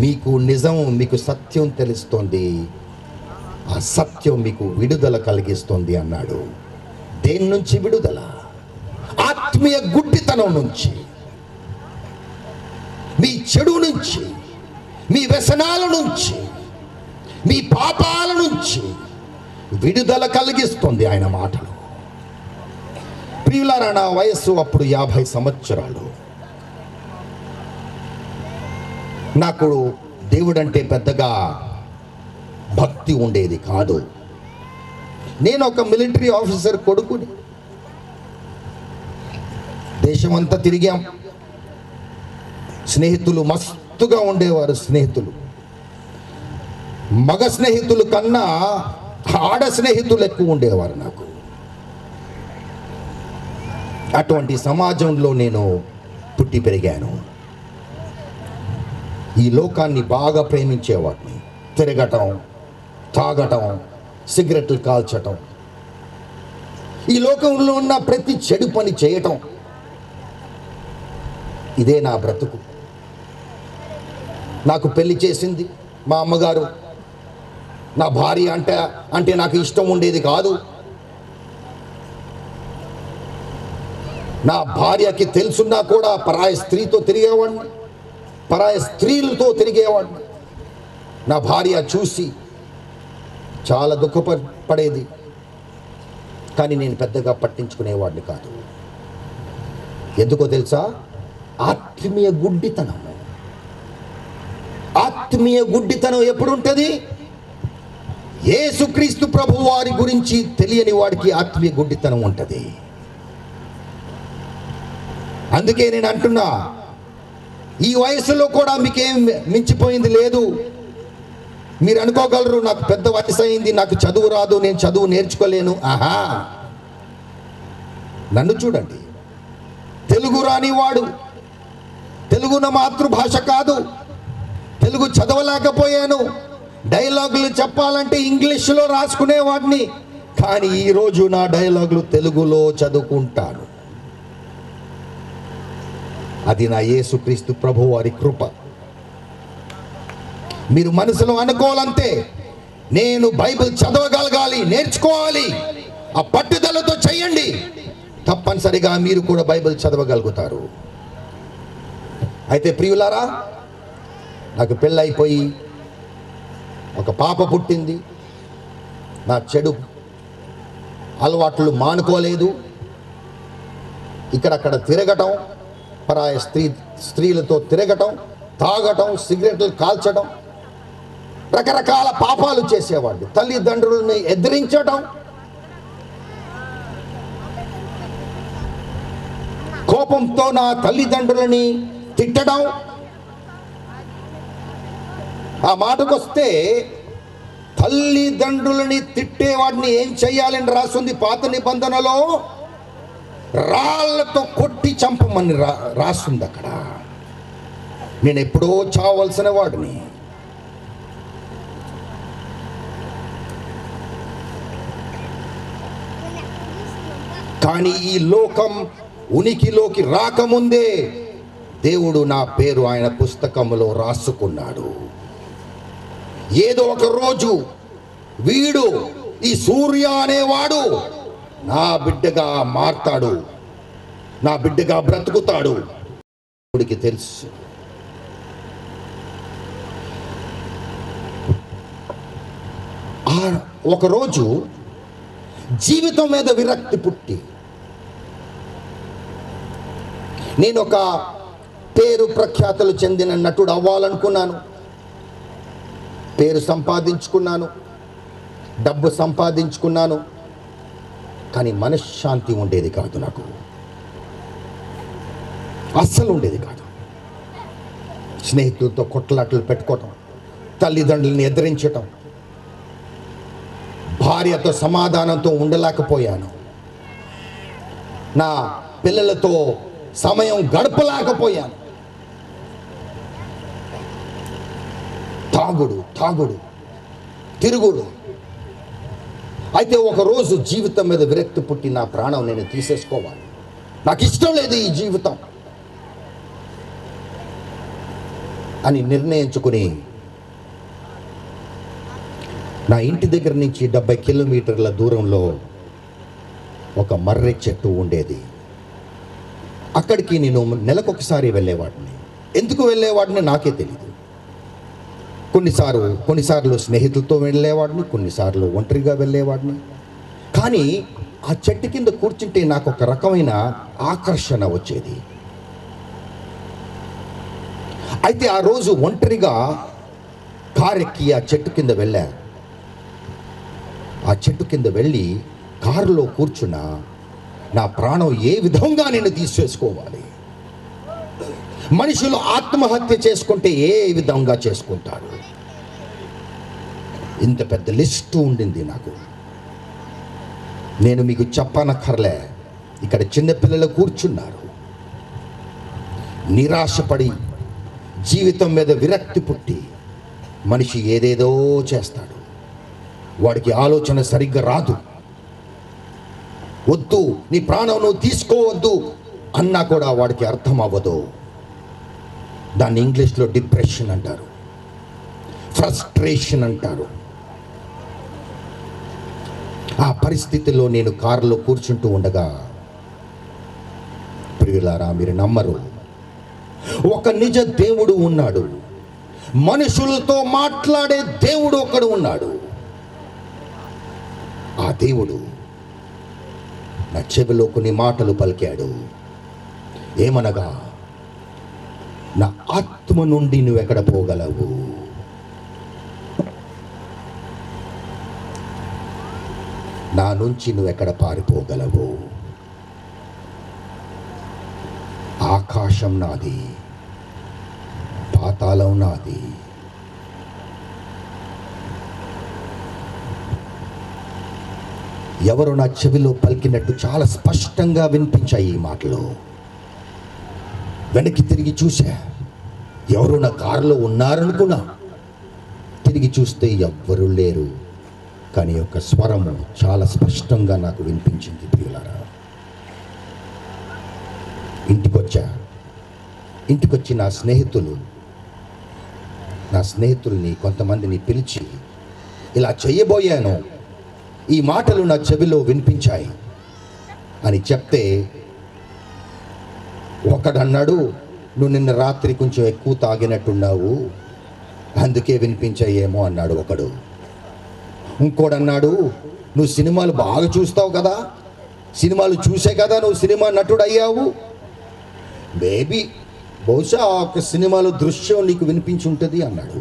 మీకు నిజం, మీకు సత్యం తెలుస్తుంది, ఆ సత్యం మీకు విడుదల కలిగిస్తుంది అన్నాడు. దేని నుంచి విడుదల? ఆత్మీయ గుడ్డితనం నుంచి, మీ చెడు నుంచి, మీ వ్యసనాల నుంచి, మీ పాపాల నుంచి విడుదల కలిగిస్తుంది ఆయన మాటలు. ప్రియులారా, నా వయస్సు అప్పుడు 50 సంవత్సరాలు. నాకు దేవుడంటే పెద్దగా భక్తి ఉండేది కాదు. నేను ఒక మిలిటరీ ఆఫీసర్ కొడుకుని. దేశమంతా తిరిగాం. స్నేహితులు మస్తుగా ఉండేవారు. స్నేహితులు, మగ స్నేహితులు కన్నా ఆడ స్నేహితులు ఎక్కువ ఉండేవారు నాకు. అటువంటి సమాజంలో నేను పుట్టి పెరిగాను. ఈ లోకాన్ని బాగా ప్రేమించేవాడిని. తిరగటం, తాగటం, సిగరెట్లు కాల్చటం, ఈ లోకంలో ఉన్న ప్రతి చెడు పని చేయటం, ఇదే నా బ్రతుకు. నాకు పెళ్లి చేసింది మా అమ్మగారు. నా భార్య అంటే నాకు ఇష్టం ఉండేది కాదు. నా భార్యకి తెలుసున్నా కూడా పరాయ స్త్రీతో తిరిగేవాడిని, పరాయ స్త్రీలతో తిరిగేవాడిని. నా భార్య చూసి చాలా దుఃఖపడేది, కానీ నేను పెద్దగా పట్టించుకునేవాడిని కాదు. ఎందుకో తెలుసా? ఆత్మీయ గుడ్డితనం. ఆత్మీయ గుడ్డితనం ఎప్పుడు ఉంటుంది? యేసుక్రీస్తు ప్రభు వారి గురించి తెలియని వాడికి ఆత్మీయ గుడ్డితనం ఉంటుంది. అందుకే నేను అంటున్నా, ఈ వయసులో కూడా మీకేం మించిపోయింది లేదు. మీరు అనుకోగలరు, నాకు పెద్ద వయసు అయింది, నాకు చదువు రాదు, నేను చదువు నేర్చుకోలేను. ఆహా, నన్ను చూడండి. తెలుగు రానివాడు, తెలుగు నా మాతృభాష కాదు, తెలుగు చదవలేకపోయాను, డైలాగులు చెప్పాలంటే ఇంగ్లీష్లో రాసుకునేవాడిని, కానీ ఈరోజు నా డైలాగులు తెలుగులో చదువుకుంటాను. అది నా యేసుక్రీస్తు ప్రభు వారి కృప. మీరు మనసులో అనుకోవాలంతే, నేను బైబిల్ చదవగలగాలి, నేర్చుకోవాలి, ఆ పట్టుదలతో చేయండి. తప్పనిసరిగా మీరు కూడా బైబిల్ చదవగలుగుతారు. అయితే ప్రియులారా, నాకు పెళ్ళైపోయి ఒక పాప పుట్టింది. నా చెడు అలవాట్లు మానుకోలేదు. ఇక్కడక్కడ తిరగటం, పరాయ స్త్రీలతో తిరగటం, తాగటం, సిగరెట్లు కాల్చడం, రకరకాల పాపాలు చేసేవాడు. తల్లిదండ్రులని ఎదిరించడం, కోపంతో నా తల్లిదండ్రులని తిట్టడం. ఆ మాటకొస్తే తల్లిదండ్రులని తిట్టేవాడిని ఏం చెయ్యాలని రాసింది పాత నిబంధనలో? రాళ్లతో కొట్టి చంపమని రాస్తుంది అక్కడ. నేను ఎప్పుడో చావలసిన వాడిని. కానీ ఈ లోకం ఉనికిలోకి రాకముందే దేవుడు నా పేరు ఆయన పుస్తకంలో రాసుకున్నాడు. ఏదో ఒక రోజు వీడు, ఈ సూర్య అనేవాడు నా బిడ్డగా మారతాడు, నా బిడ్డగా బ్రతుకుతాడు. దేవుడికి తెలుసు. ఒకరోజు జీవితం మీద విరక్తి పుట్టి నేను ఒక పేరు ప్రఖ్యాతలు చెందిన నటుడు అవ్వాలనుకున్నాను. పేరు సంపాదించుకున్నాను, డబ్బు సంపాదించుకున్నాను, కానీ మనశ్శాంతి ఉండేది కాదు నాకు. అస్సలు ఉండేది కాదు. స్నేహితులతో కొట్లాటలు పెట్టుకోవటం, తల్లిదండ్రులను ఎదిరించటం, భార్యతో సమాధానంతో ఉండలేకపోయాను, నా పిల్లలతో సమయం గడపలేకపోయాను. తాగుడు, తిరుగుడు. అయితే ఒకరోజు జీవితం మీద విరక్తి పుట్టి నా ప్రాణం నేను తీసేసుకోవాలి, నాకు ఇష్టం లేదు ఈ జీవితం అని నిర్ణయించుకుని నా ఇంటి దగ్గర నుంచి 70 కిలోమీటర్ల దూరంలో ఒక మర్రి చెట్టు ఉండేది. అక్కడికి నేను నెలకొకసారి వెళ్ళేవాడిని. ఎందుకు వెళ్ళేవాడిని నాకే తెలియదు. కొన్నిసార్లు స్నేహితులతో వెళ్ళేవాడిని, కొన్నిసార్లు ఒంటరిగా వెళ్ళేవాడిని. కానీ ఆ చెట్టు కింద కూర్చుంటే నాకు ఒక రకమైన ఆకర్షణ వచ్చేది. అయితే ఆ రోజు ఒంటరిగా కారెక్కి ఆ చెట్టు కింద వెళ్ళా. ఆ చెట్టు కింద వెళ్ళి కారులో కూర్చున్నా నా ప్రాణం ఏ విధంగా నేను తీసేసుకోవాలి. మనుషులు ఆత్మహత్య చేసుకుంటే ఏ విధంగా చేసుకుంటారు, ఇంత పెద్ద లిస్టు ఉండింది నాకు. నేను మీకు చెప్పనక్కర్లే, ఇక్కడ చిన్నపిల్లలు కూర్చున్నారు, నిరాశపడి జీవితం మీద విరక్తి పుట్టి మనిషి ఏదేదో చేస్తాడు. వాడికి ఆలోచన సరిగ్గా రాదు. వద్దు, నీ ప్రాణం నువ్వు తీసుకోవద్దు అన్నా కూడా వాడికి అర్థం అవ్వదు. దాన్ని ఇంగ్లీష్లో డిప్రెషన్ అంటారు, ఫ్రస్ట్రేషన్ అంటారు. ఆ పరిస్థితిలో నేను కారులో కూర్చుంటూ ఉండగా, ప్రియులారా మీరు నమ్మరు, ఒక నిజ దేవుడు ఉన్నాడు, మనుషులతో మాట్లాడే దేవుడు ఒకడు ఉన్నాడు. ఆ దేవుడు నా చెవిలో కొన్ని మాటలు పలికాడు. ఏమనగా, నా ఆత్మ నుండి నువ్వెక్కడ పోగలవు, నా నుంచి నువ్వెక్కడ పారిపోగలవు. ఆకాశం నాది, పాతాళం నాది. ఎవరు నా చెవిలో పలికినట్టు చాలా స్పష్టంగా వినిపించాయి ఈ మాటలు. వెనక్కి తిరిగి చూసా, ఎవరు నా కారులో ఉన్నారనుకున్నా. తిరిగి చూస్తే ఎవ్వరూ లేరు. కానీ ఒక స్వరము చాలా స్పష్టంగా నాకు వినిపించింది. ప్రియులారా, ఇంటికొచ్చి నా స్నేహితుల్ని కొంతమందిని పిలిచి ఇలా చేయబోయాను, ఈ మాటలు నా చెవిలో వినిపించాయి అని చెప్తే, ఒకడన్నాడు, నువ్వు నిన్న రాత్రి కొంచెం ఎక్కువ తాగినట్టున్నావు, అందుకే వినిపించాయేమో అన్నాడు ఒకడు. ఇంకోడన్నాడు, నువ్వు సినిమాలు బాగా చూస్తావు కదా, సినిమాలు చూసే కదా నువ్వు సినిమా నటుడు అయ్యావు, బహుశా ఒక సినిమాలో దృశ్యం నీకు వినిపించి ఉంటుంది అన్నాడు.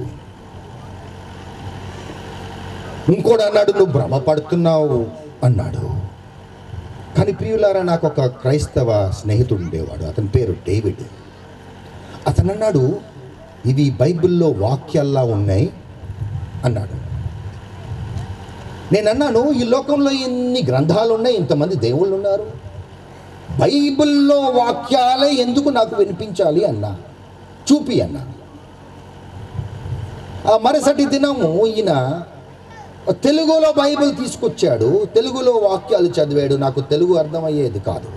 ఇంకోడు అన్నాడు, నువ్వు భ్రమపడుతున్నావు అన్నాడు. కానీ ప్రియులారా, నాకు ఒక క్రైస్తవ స్నేహితుడు ఉండేవాడు, అతని పేరు డేవిడ్. అతను అన్నాడు, ఇవి బైబిల్లో వాక్యాల్లా ఉన్నాయి అన్నాడు. నేను అన్నాను, ఈ లోకంలో ఎన్ని గ్రంథాలు ఉన్నాయి, ఇంతమంది దేవుళ్ళు ఉన్నారు, బైబిల్లో వాక్యాలే ఎందుకు నాకు వినిపించాలి అన్నా, చూపి అన్నా. ఆ మరుసటి దినము ఈయన తెలుగులో బైబిల్ తీసుకొచ్చాడు, తెలుగులో వాక్యాలు చదివాడు. నాకు తెలుగు అర్థమయ్యేది కాదు.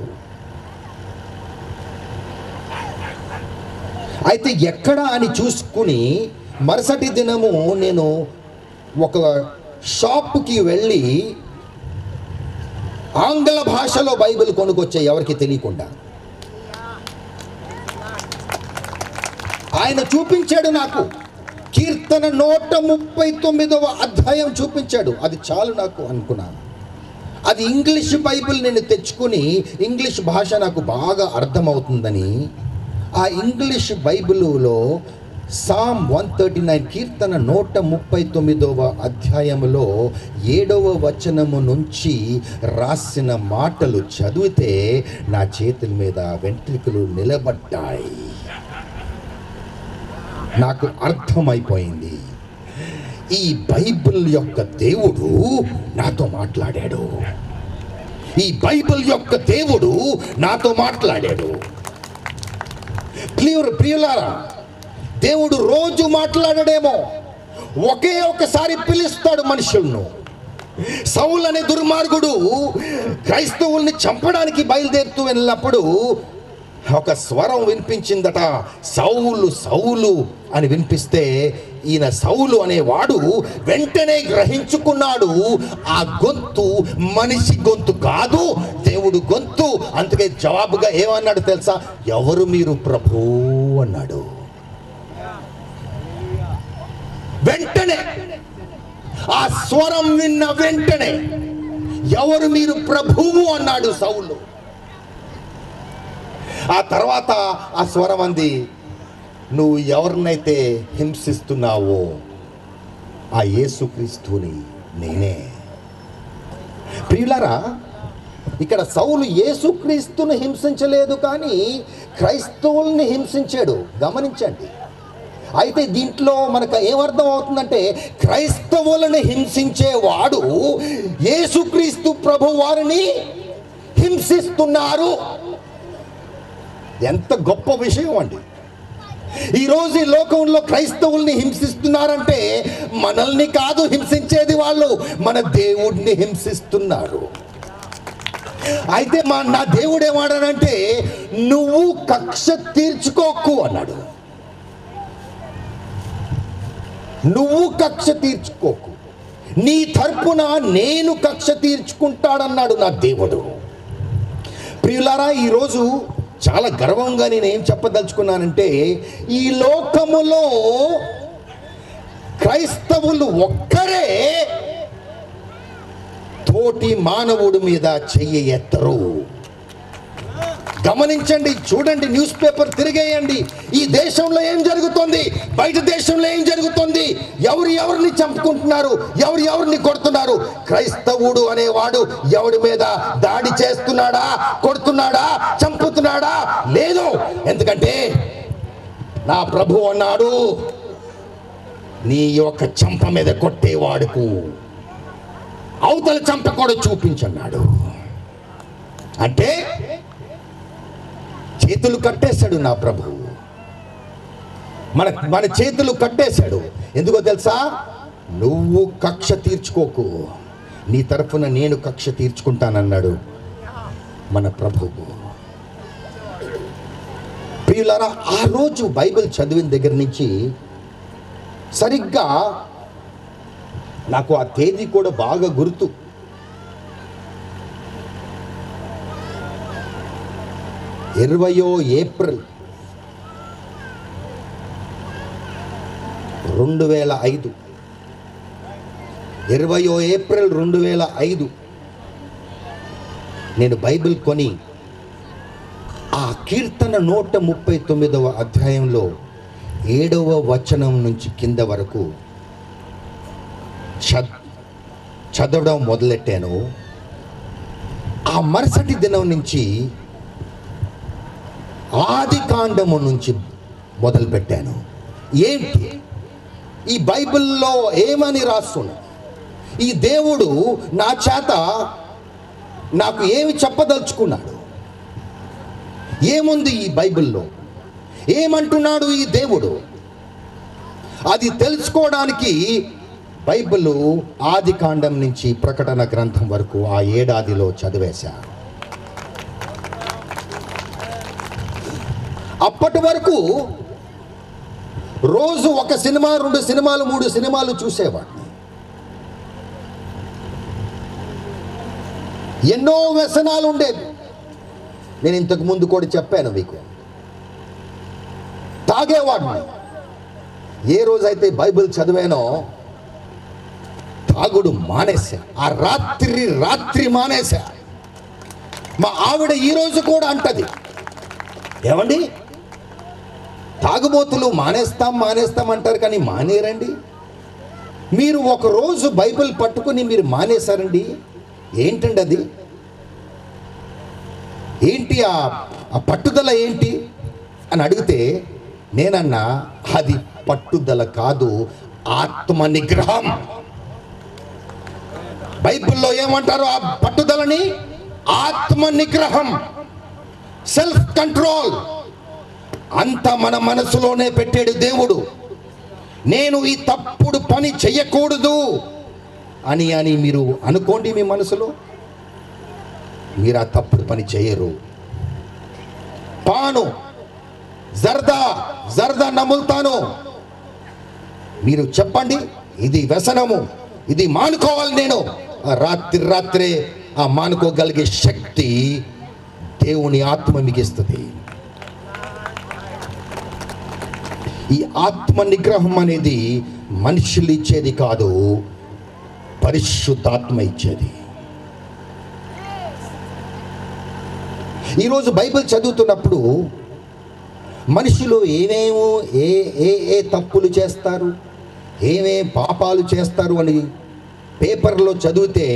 అయితే ఎక్కడ అని చూసుకుని మరుసటి దినము నేను ఒక షాప్కి వెళ్ళి ఆంగ్ల భాషలో బైబిల్ కొనుక్కొచ్చా, ఎవరికి తెలియకుండా. ఆయన చూపించాడు నాకు, కీర్తన 139వ అధ్యాయం చూపించాడు. అది చాలు నాకు అనుకున్నాను. అది ఇంగ్లీష్ బైబిల్ నేను తెచ్చుకుని, ఇంగ్లీష్ భాష నాకు బాగా అర్థమవుతుందని ఆ ఇంగ్లీష్ బైబిల్లో సామ్ 139 కీర్తన 139వ అధ్యాయములో 7వ వచనము నుంచి రాసిన మాటలు చదివితే నా చేతుల మీద వెంట్రుకలు నిలబడ్డాయి. నాకు అర్థమైపోయింది, ఈ బైబిల్ యొక్క దేవుడు నాతో మాట్లాడాడు. ఈ బైబిల్ యొక్క దేవుడు నాతో మాట్లాడాడు. ప్రియులారా, దేవుడు రోజు మాట్లాడడేమో, ఒకే ఒకసారి పిలుస్తాడు మనుషులను. సౌలు అనే దుర్మార్గుడు క్రైస్తవుల్ని చంపడానికి బయలుదేరుతూ వెళ్ళినప్పుడు ఒక స్వరం వినిపించిందట, సౌలు సౌలు అని వినిపిస్తే ఈయన సౌలు అనేవాడు వెంటనే గ్రహించుకున్నాడు, ఆ గొంతు మనిషి గొంతు కాదు, దేవుడు గొంతు. అందుకే జవాబుగా ఏమన్నాడు తెలుసా? ఎవరు మీరు ప్రభు అన్నాడు. వెంటనే ఆ స్వరం విన్న వెంటనే ఎవరు మీరు ప్రభువు అన్నాడు సౌలు. ఆ తర్వాత ఆ స్వరం అంది, నువ్వు ఎవరినైతే హింసిస్తున్నావో ఆ యేసుక్రీస్తుని నేనే. ప్రియులారా, ఇక్కడ సౌలు యేసుక్రీస్తుని హింసించలేదు, కానీ క్రైస్తవుల్ని హింసించాడు. గమనించండి. అయితే దీంట్లో మనకు ఏమర్థం అవుతుందంటే, క్రైస్తవులను హింసించేవాడు యేసుక్రీస్తు ప్రభు వారిని హింసిస్తున్నారు. ఎంత గొప్ప విషయం అండి. ఈరోజు ఈ లోకంలో క్రైస్తవుల్ని హింసిస్తున్నారంటే మనల్ని కాదు హింసించేది, వాళ్ళు మన దేవుడిని హింసిస్తున్నారు. అయితే నా దేవుడు ఏమాడాడంటే, నువ్వు కక్ష తీర్చుకోకు అన్నాడు. నువ్వు కక్ష తీర్చుకోకు, నీ తరపున నేను కక్ష తీర్చుకుంటాడన్నాడు నా దేవుడు. ప్రియులారా, ఈరోజు చాలా గర్వంగా నేను ఏం చెప్పదలుచుకున్నానంటే, ఈ లోకములో క్రైస్తవులు ఒక్కరే తోటి మానవుడి మీద చెయ్యి ఎత్తరు. గమనించండి, చూడండి, న్యూస్ పేపర్ తిరిగేయండి. ఈ దేశంలో ఏం జరుగుతుంది, బయట దేశంలో ఏం జరుగుతుంది, ఎవరిని చంపుకుంటున్నారు, ఎవరిని కొడుతున్నారు. క్రైస్తవుడు అనేవాడు ఎవడి మీద దాడి చేస్తున్నాడా, కొడుతున్నాడా, చంపుతున్నాడా? లేదు. ఎందుకంటే నా ప్రభు అన్నాడు, నీ యొక్క చంప మీద కొట్టేవాడుకు అవతల చంప కూడా చూపించన్నాడు. అంటే చేతులు కట్టేశాడు నా ప్రభు, మన చేతులు కట్టేశాడు. ఎందుకో తెలుసా? నువ్వు కక్ష తీర్చుకోకు, నీ తరఫున నేను కక్ష తీర్చుకుంటానన్నాడు మన ప్రభువు. ప్రియులారా, ఆ రోజు బైబిల్ చదివిన దగ్గర నుంచి సరిగ్గా నాకు ఆ తేదీ కూడా బాగా గుర్తు. 20 ఏప్రిల్ 2005. 20 ఏప్రిల్ 2005 నేను బైబిల్ కొని ఆ కీర్తన 139వ అధ్యాయంలో 7వ వచనం నుంచి కింద వరకు చదవడం మొదలెట్టాను. ఆ మరుసటి దినం నుంచి ఆది కాండము నుంచి మొదలుపెట్టాను. ఏంటి ఈ బైబిల్లో ఏమని రాస్తున్నా, ఈ దేవుడు నా చేత నాకు ఏమి చెప్పదలుచుకున్నాడు, ఏముంది ఈ బైబిల్లో, ఏమంటున్నాడు ఈ దేవుడు, అది తెలుసుకోవడానికి బైబిల్ ఆది కాండం నుంచి ప్రకటన గ్రంథం వరకు ఆ ఏడాదిలో చదివేశా. అప్పటి వరకు రోజు ఒక సినిమా, 2 సినిమాలు, 3 సినిమాలు చూసేవాడిని. ఎన్నో వ్యసనాలు ఉండేవి. నేను ఇంతకు ముందు కూడా చెప్పాను మీకు. తాగేవాడిని. ఏ రోజైతే బైబిల్ చదివానో తాగుడు మానేశా. ఆ రాత్రి మానేశా. మా ఆవిడ ఈరోజు కూడా అంటది, ఏమండి తాగుబోతులు మానేస్తాం అంటారు, కానీ మానేరండి. మీరు ఒకరోజు బైబిల్ పట్టుకుని మీరు మానేశారండి, ఏంటండి అది? ఏంటి ఆ పట్టుదల ఏంటి అని అడిగితే నేనన్నా, అది పట్టుదల కాదు, ఆత్మ నిగ్రహం. బైబిల్లో ఏమంటారు ఆ పట్టుదలని? ఆత్మ నిగ్రహం, సెల్ఫ్ కంట్రోల్. అంత మన మనసులోనే పెట్టాడు దేవుడు. నేను ఈ తప్పుడు పని చెయ్యకూడదు అని మీరు అనుకోండి మీ మనసులో, మీరు ఆ తప్పుడు పని చేయరు. పాను జర్దా నములుతాను, మీరు చెప్పండి ఇది వ్యసనము, ఇది మానుకోవాలి, నేను రాత్రే ఆ మానుకోగలిగే శక్తి దేవుని ఆత్మ మీకు ఇస్తుంది. ఈ ఆత్మ నిగ్రహం అనేది మనుషులు ఇచ్చేది కాదు, పరిశుద్ధాత్మ ఇచ్చేది. ఈరోజు బైబిల్ చదువుతున్నప్పుడు మనుషులు ఏమేమో ఏ తప్పులు చేస్తారు, ఏమేం పాపాలు చేస్తారు అని పేపర్లో చదివితే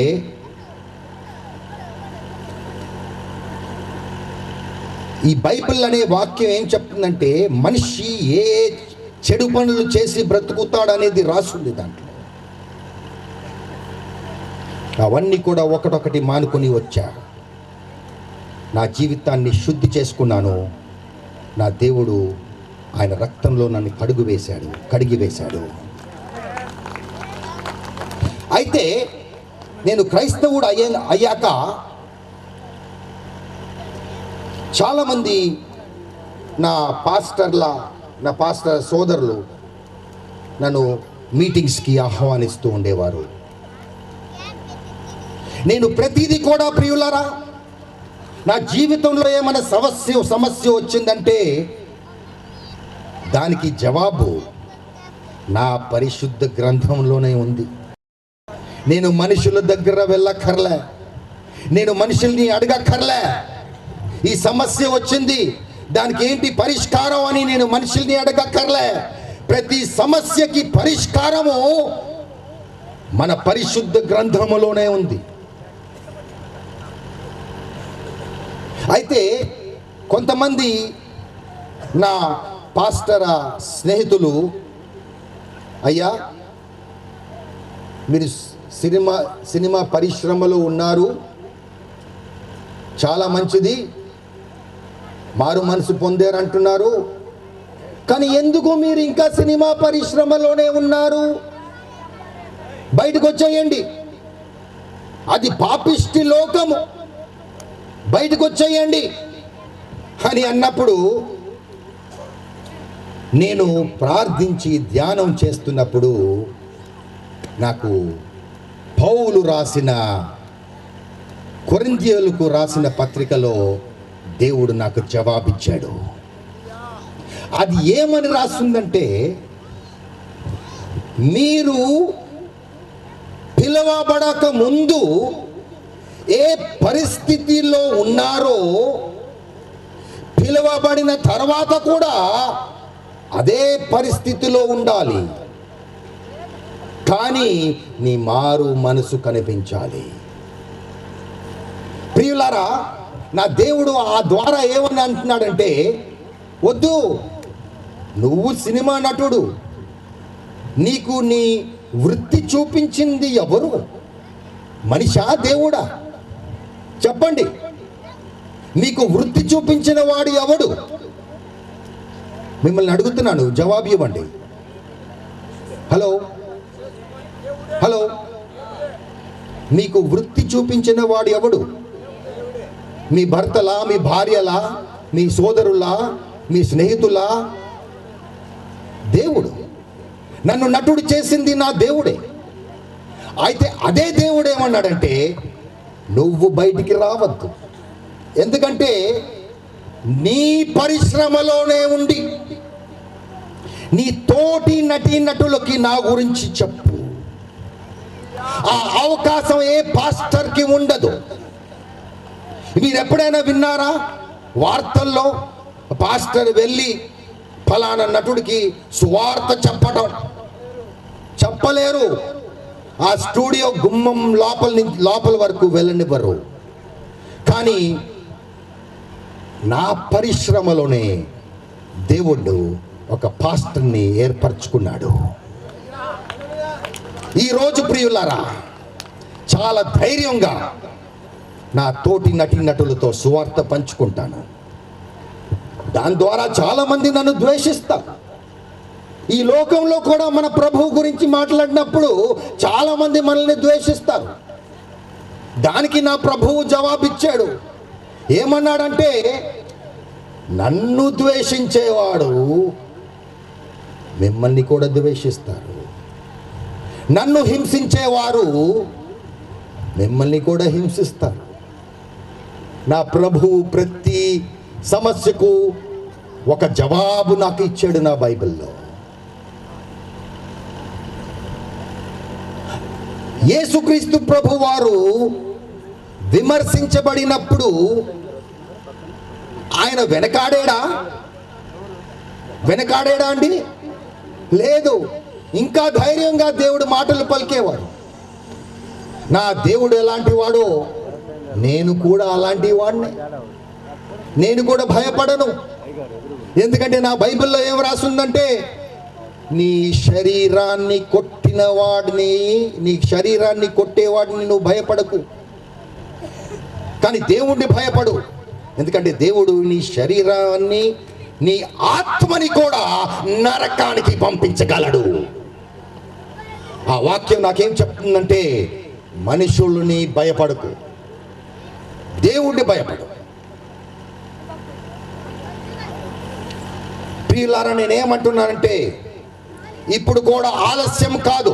ఈ బైబిల్ అనే వాక్యం ఏం చెప్తుందంటే మనిషి ఏ చెడు పనులు చేసి బ్రతుకుతాడు అనేది రాసుంది దాంట్లో. అవన్నీ కూడా ఒకటొకటి మానుకొని వచ్చా. నా జీవితాన్ని శుద్ధి చేసుకున్నాను. నా దేవుడు ఆయన రక్తంలో నన్ను కడిగి వేశాడు. అయితే నేను క్రైస్తవుడు అయ్యాక చాలామంది నా పాస్టర్ సోదరులు నన్ను మీటింగ్స్కి ఆహ్వానిస్తూ ఉండేవారు. నేను ప్రతిదీ కూడా ప్రియులారా, నా జీవితంలో ఏమైనా సమస్య వచ్చిందంటే దానికి జవాబు నా పరిశుద్ధ గ్రంథంలోనే ఉంది. నేను మనుషుల దగ్గర వెళ్ళక్కర్లే, నేను మనుషుల్ని అడగక్కర్లే. ఈ సమస్య వచ్చింది, దానికి ఏంటి పరిష్కారం అని నేను మనుషుల్ని అడగక్కర్లే. ప్రతి సమస్యకి పరిష్కారము మన పరిశుద్ధ గ్రంథములోనే ఉంది. అయితే కొంతమంది నా పాస్టర్ స్నేహితులు, అయ్యా మీరు సినిమా పరిశ్రమలో ఉన్నారు, చాలా మంచిది, మారు మనసు పొందారంటున్నారు, కానీ ఎందుకు మీరు ఇంకా సినిమా పరిశ్రమలోనే ఉన్నారు? బయటకు వచ్చేయండి, అది పాపిష్టి లోకము, బయటకు వచ్చేయండి అని అన్నప్పుడు నేను ప్రార్థించి ధ్యానం చేస్తున్నప్పుడు నాకు పౌలు రాసిన కొరింథీయులకు రాసిన పత్రికలో దేవుడు నాకు జవాబిచ్చాడు. అది ఏమని రాస్తుందంటే, మీరు పిలవబడక ముందు ఏ పరిస్థితిలో ఉన్నారో పిలవబడిన తర్వాత కూడా అదే పరిస్థితిలో ఉండాలి, కానీ నీ మారు మనసు కనిపించాలి. ప్రియులారా, నా దేవుడు ఆ ద్వారా ఏమని అంటున్నాడంటే, వద్దు, నువ్వు సినిమా నటుడు, నీకు నీ వృత్తి చూపించింది ఎవరు? మనిషా, దేవుడా? చెప్పండి, నీకు వృత్తి చూపించిన వాడు ఎవడు? మిమ్మల్ని అడుగుతున్నాను, జవాబు ఇవ్వండి. హలో, మీకు వృత్తి చూపించిన వాడు ఎవడు? మీ భర్తలా, మీ భార్యలా, మీ సోదరులా, మీ స్నేహితులా? దేవుడు. నన్ను నటుడు చేసింది నా దేవుడే. అయితే అదే దేవుడు ఏమన్నాడంటే, నువ్వు బయటికి రావద్దు, ఎందుకంటే నీ పరిశ్రమలోనే ఉండి నీ తోటి నటులకి నా గురించి చెప్పు. ఆ అవకాశం ఏ పాస్టర్కి ఉండదు. మీరు ఎప్పుడైనా విన్నారా వార్తల్లో పాస్టర్ వెళ్ళి ఫలానా నటుడికి సువార్త చెప్పలేరు. ఆ స్టూడియో గుమ్మం లోపల వరకు వెళ్ళనివ్వరు. కానీ నా పరిశ్రమలోనే దేవుడు ఒక పాస్టర్ని ఏర్పరచుకున్నాడు. ఈరోజు ప్రియులారా, చాలా ధైర్యంగా నా తోటి నటులతో సువార్త పంచుకుంటాను. దాని ద్వారా చాలామంది నన్ను ద్వేషిస్తారు. ఈ లోకంలో కూడా మన ప్రభువు గురించి మాట్లాడినప్పుడు చాలామంది మనల్ని ద్వేషిస్తారు. దానికి నా ప్రభువు జవాబిచ్చాడు. ఏమన్నాడంటే, నన్ను ద్వేషించేవాడు మిమ్మల్ని కూడా ద్వేషిస్తారు, నన్ను హింసించేవారు మిమ్మల్ని కూడా హింసిస్తారు. నా ప్రభువు ప్రతి సమస్యకు ఒక జవాబు నాకు ఇచ్చాడు నా బైబిల్లో. యేసుక్రీస్తు ప్రభు వారు విమర్శించబడినప్పుడు ఆయన వెనకాడాడా అండి? లేదు. ఇంకా ధైర్యంగా దేవుడు మాటలు పలికేవాడు. నా దేవుడు ఎలాంటి వాడో నేను కూడా అలాంటి వాడిని. నేను కూడా భయపడను. ఎందుకంటే నా బైబిల్లో ఏం రాసిందంటే, నీ శరీరాన్ని కొట్టేవాడిని నువ్వు భయపడకు, కానీ దేవుణ్ణి భయపడు. ఎందుకంటే దేవుడు నీ శరీరాన్ని, నీ ఆత్మని కూడా నరకానికి పంపించగలడు. ఆ వాక్యం నాకేం చెప్తుందంటే, మనుషుల్ని భయపడకు, దేవుణ్ణి భయపడు. ప్రియులారా, నేనేమంటున్నానంటే, ఇప్పుడు కూడా ఆలస్యం కాదు.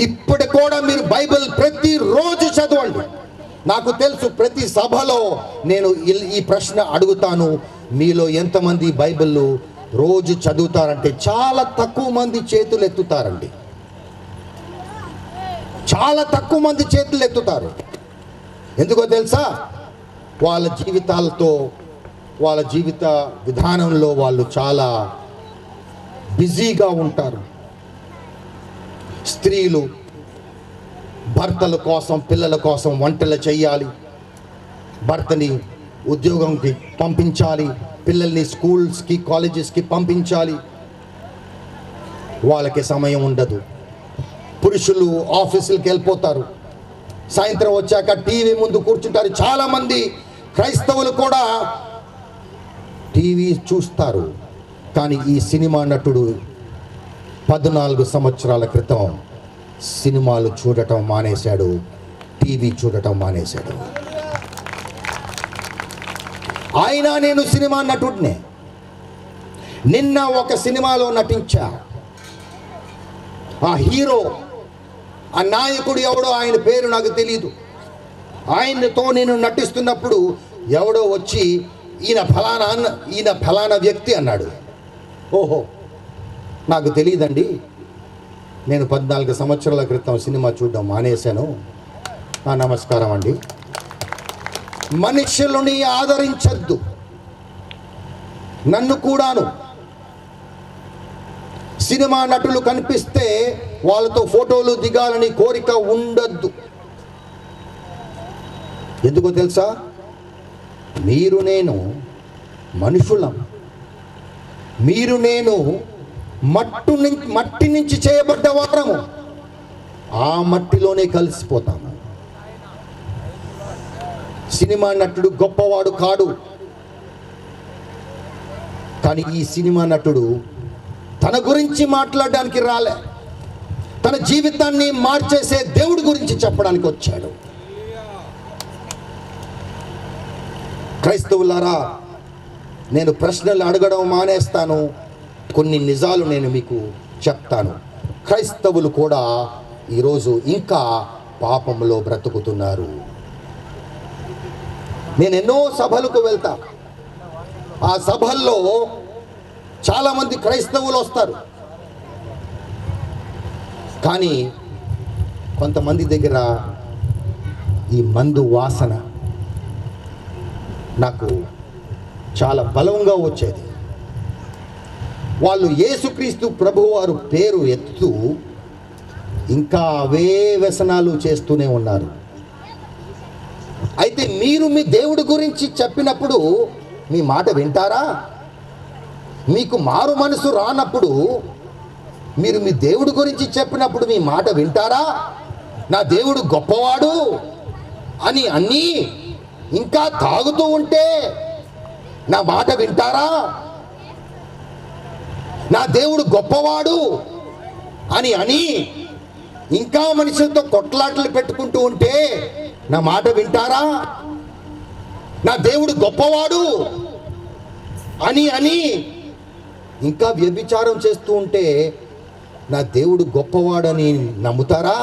ఇప్పుడు కూడా మీరు బైబిల్ ప్రతిరోజు చదవండి. నాకు తెలుసు, ప్రతి సభలో నేను ఈ ప్రశ్న అడుగుతాను, మీలో ఎంతమంది బైబిల్ రోజు చదువుతారంటే చాలా తక్కువ మంది చేతులు ఎత్తుతారండి. చాలా తక్కువ మంది చేతులు ఎత్తుతారు. ఎందుకో తెలుసా? వాళ్ళ జీవితాలతో, వాళ్ళ జీవిత విధానంలో వాళ్ళు చాలా బిజీగా ఉంటారు. స్త్రీలు భర్తల కోసం, పిల్లల కోసం వంటలు చేయాలి, భర్తని ఉద్యోగంకి పంపించాలి, పిల్లల్ని స్కూల్స్కి, కాలేజెస్కి పంపించాలి. వాళ్ళకి సమయం ఉండదు. పురుషులు ఆఫీసులకు వెళ్ళిపోతారు, సాయంత్రం వచ్చాక టీవీ ముందు కూర్చుంటారు. చాలామంది క్రైస్తవులు కూడా టీవీ చూస్తారు. కానీ ఈ సినిమా నటుడు 14 సంవత్సరాల క్రితం సినిమాలు చూడటం మానేశాడు, టీవీ చూడటం మానేశాడు. అయినా నేను సినిమా నటుడినే. నిన్న ఒక సినిమాలో నటించా. ఆ హీరో, ఆ నాయకుడు ఎవడో, ఆయన పేరు నాకు తెలీదు. ఆయనతో నేను నటిస్తున్నప్పుడు ఎవడో వచ్చి ఈయన ఫలానా వ్యక్తి అన్నాడు. ఓహో, నాకు తెలియదండి, నేను 14 సంవత్సరాల క్రితం సినిమా చూడడం మానేశాను. నమస్కారం అండి. మనుషులని ఆదరించద్దు, నన్ను కూడాను. సినిమా నటులు కనిపిస్తే వాళ్ళతో ఫోటోలు దిగాలని కోరిక ఉండద్దు. ఎందుకో తెలుసా? మీరు నేను మనుషులం. మీరు నేను మట్టి నుంచి చేయబడ్డ వారము. ఆ మట్టిలోనే కలిసిపోతాము. సినిమా నటుడు గొప్పవాడు కాడు, కానీ ఈ సినిమా నటుడు తన గురించి మాట్లాడడానికి రాలే, తన జీవితాన్ని మార్చేసే దేవుడి గురించి చెప్పడానికి వచ్చాడు. క్రైస్తవులారా, నేను ప్రశ్నలు అడగడం మానేస్తాను, కొన్ని నిజాలు నేను మీకు చెప్తాను. క్రైస్తవులు కూడా ఈరోజు ఇంకా పాపంలో బ్రతుకుతున్నారు. నేను ఎన్నో సభలకు వెళ్తా. ఆ సభల్లో చాలామంది క్రైస్తవులు వస్తారు, కానీ కొంతమంది దగ్గర ఈ మందు వాసన నాకు చాలా బలంగా వచ్చేది. వాళ్ళు యేసుక్రీస్తు ప్రభువారు పేరు ఎత్తుతూ ఇంకా అవే వ్యసనాలు చేస్తూనే ఉన్నారు. అయితే మీరు మీ దేవుడి గురించి చెప్పినప్పుడు మీ మాట వింటారా? మీకు మారు మనసు రానప్పుడు మీరు మీ దేవుడి గురించి చెప్పినప్పుడు మీ మాట వింటారా? నా దేవుడు గొప్పవాడు అని అన్నీ ఇంకా తాగుతూ ఉంటే నా మాట వింటారా? నా దేవుడు గొప్పవాడు అని ఇంకా మనుషులతో కొట్లాటలు పెట్టుకుంటూ ఉంటే నా మాట వింటారా? నా దేవుడు గొప్పవాడు అని ఇంకా వ్యభిచారం చేస్తూ ఉంటే నా దేవుడు గొప్పవాడని నమ్ముతారా?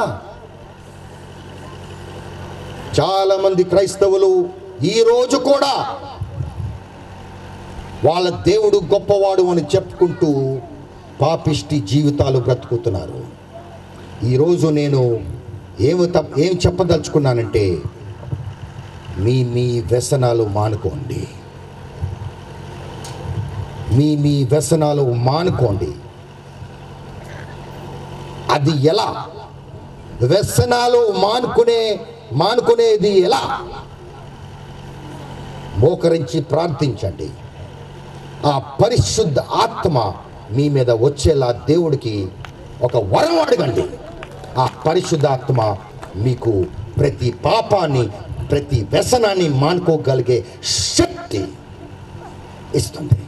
చాలామంది క్రైస్తవులు ఈరోజు కూడా వాళ్ళ దేవుడు గొప్పవాడు అని చెప్పుకుంటూ పాపిష్టి జీవితాలు బ్రతుకుతున్నారు. ఈరోజు నేను ఏం చెప్పదలుచుకున్నానంటే, మీ వ్యసనాలు మానుకోండి. మీ వ్యసనాలు మానుకోండి. అది ఎలా? వ్యసనాలు మానుకునేది ఎలా? మోకరించి ప్రార్థించండి. ఆ పరిశుద్ధ ఆత్మ మీ మీద వచ్చేలా దేవుడికి ఒక వరం అడగండి. ఆ పరిశుద్ధాత్మ మీకు ప్రతి పాపాన్ని, ప్రతి వ్యసనాన్ని మానుకోగలిగే శక్తి ఇస్తుంది.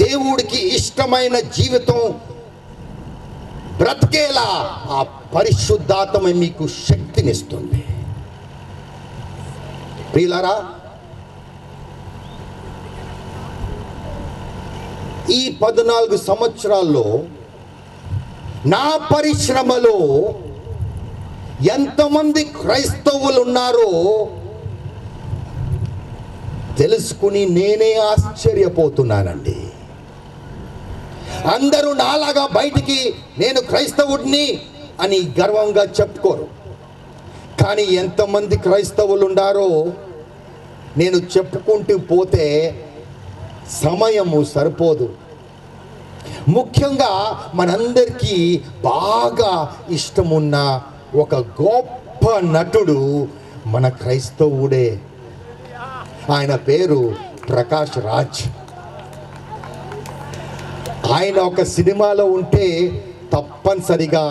దేవుడికి ఇష్టమైన జీవితం బ్రతికేలా ఆ పరిశుద్ధాత్మ మీకు శక్తినిస్తుంది. ప్రియులారా, ఈ 14 సంవత్సరాల్లో నా పరిశ్రమలో ఎంతమంది క్రైస్తవులు ఉన్నారో తెలుసుకుని నేనే ఆశ్చర్యపోతున్నానండి. అందరూ నాలాగా బయటికి నేను క్రైస్తవుడిని అని గర్వంగా చెప్పుకోరు. కానీ ఎంతమంది క్రైస్తవులు ఉన్నారో నేను చెప్పుకుంటూ పోతే సమయము సరిపోదు. ముఖ్యంగా మనందరికీ బాగా ఇష్టమున్న ఒక గొప్ప నటుడు మన క్రైస్తవుడే. ఆయన పేరు ప్రకాష్ రాజ్. ఆయన ఒక సినిమాలో ఉంటే తప్పనిసరిగా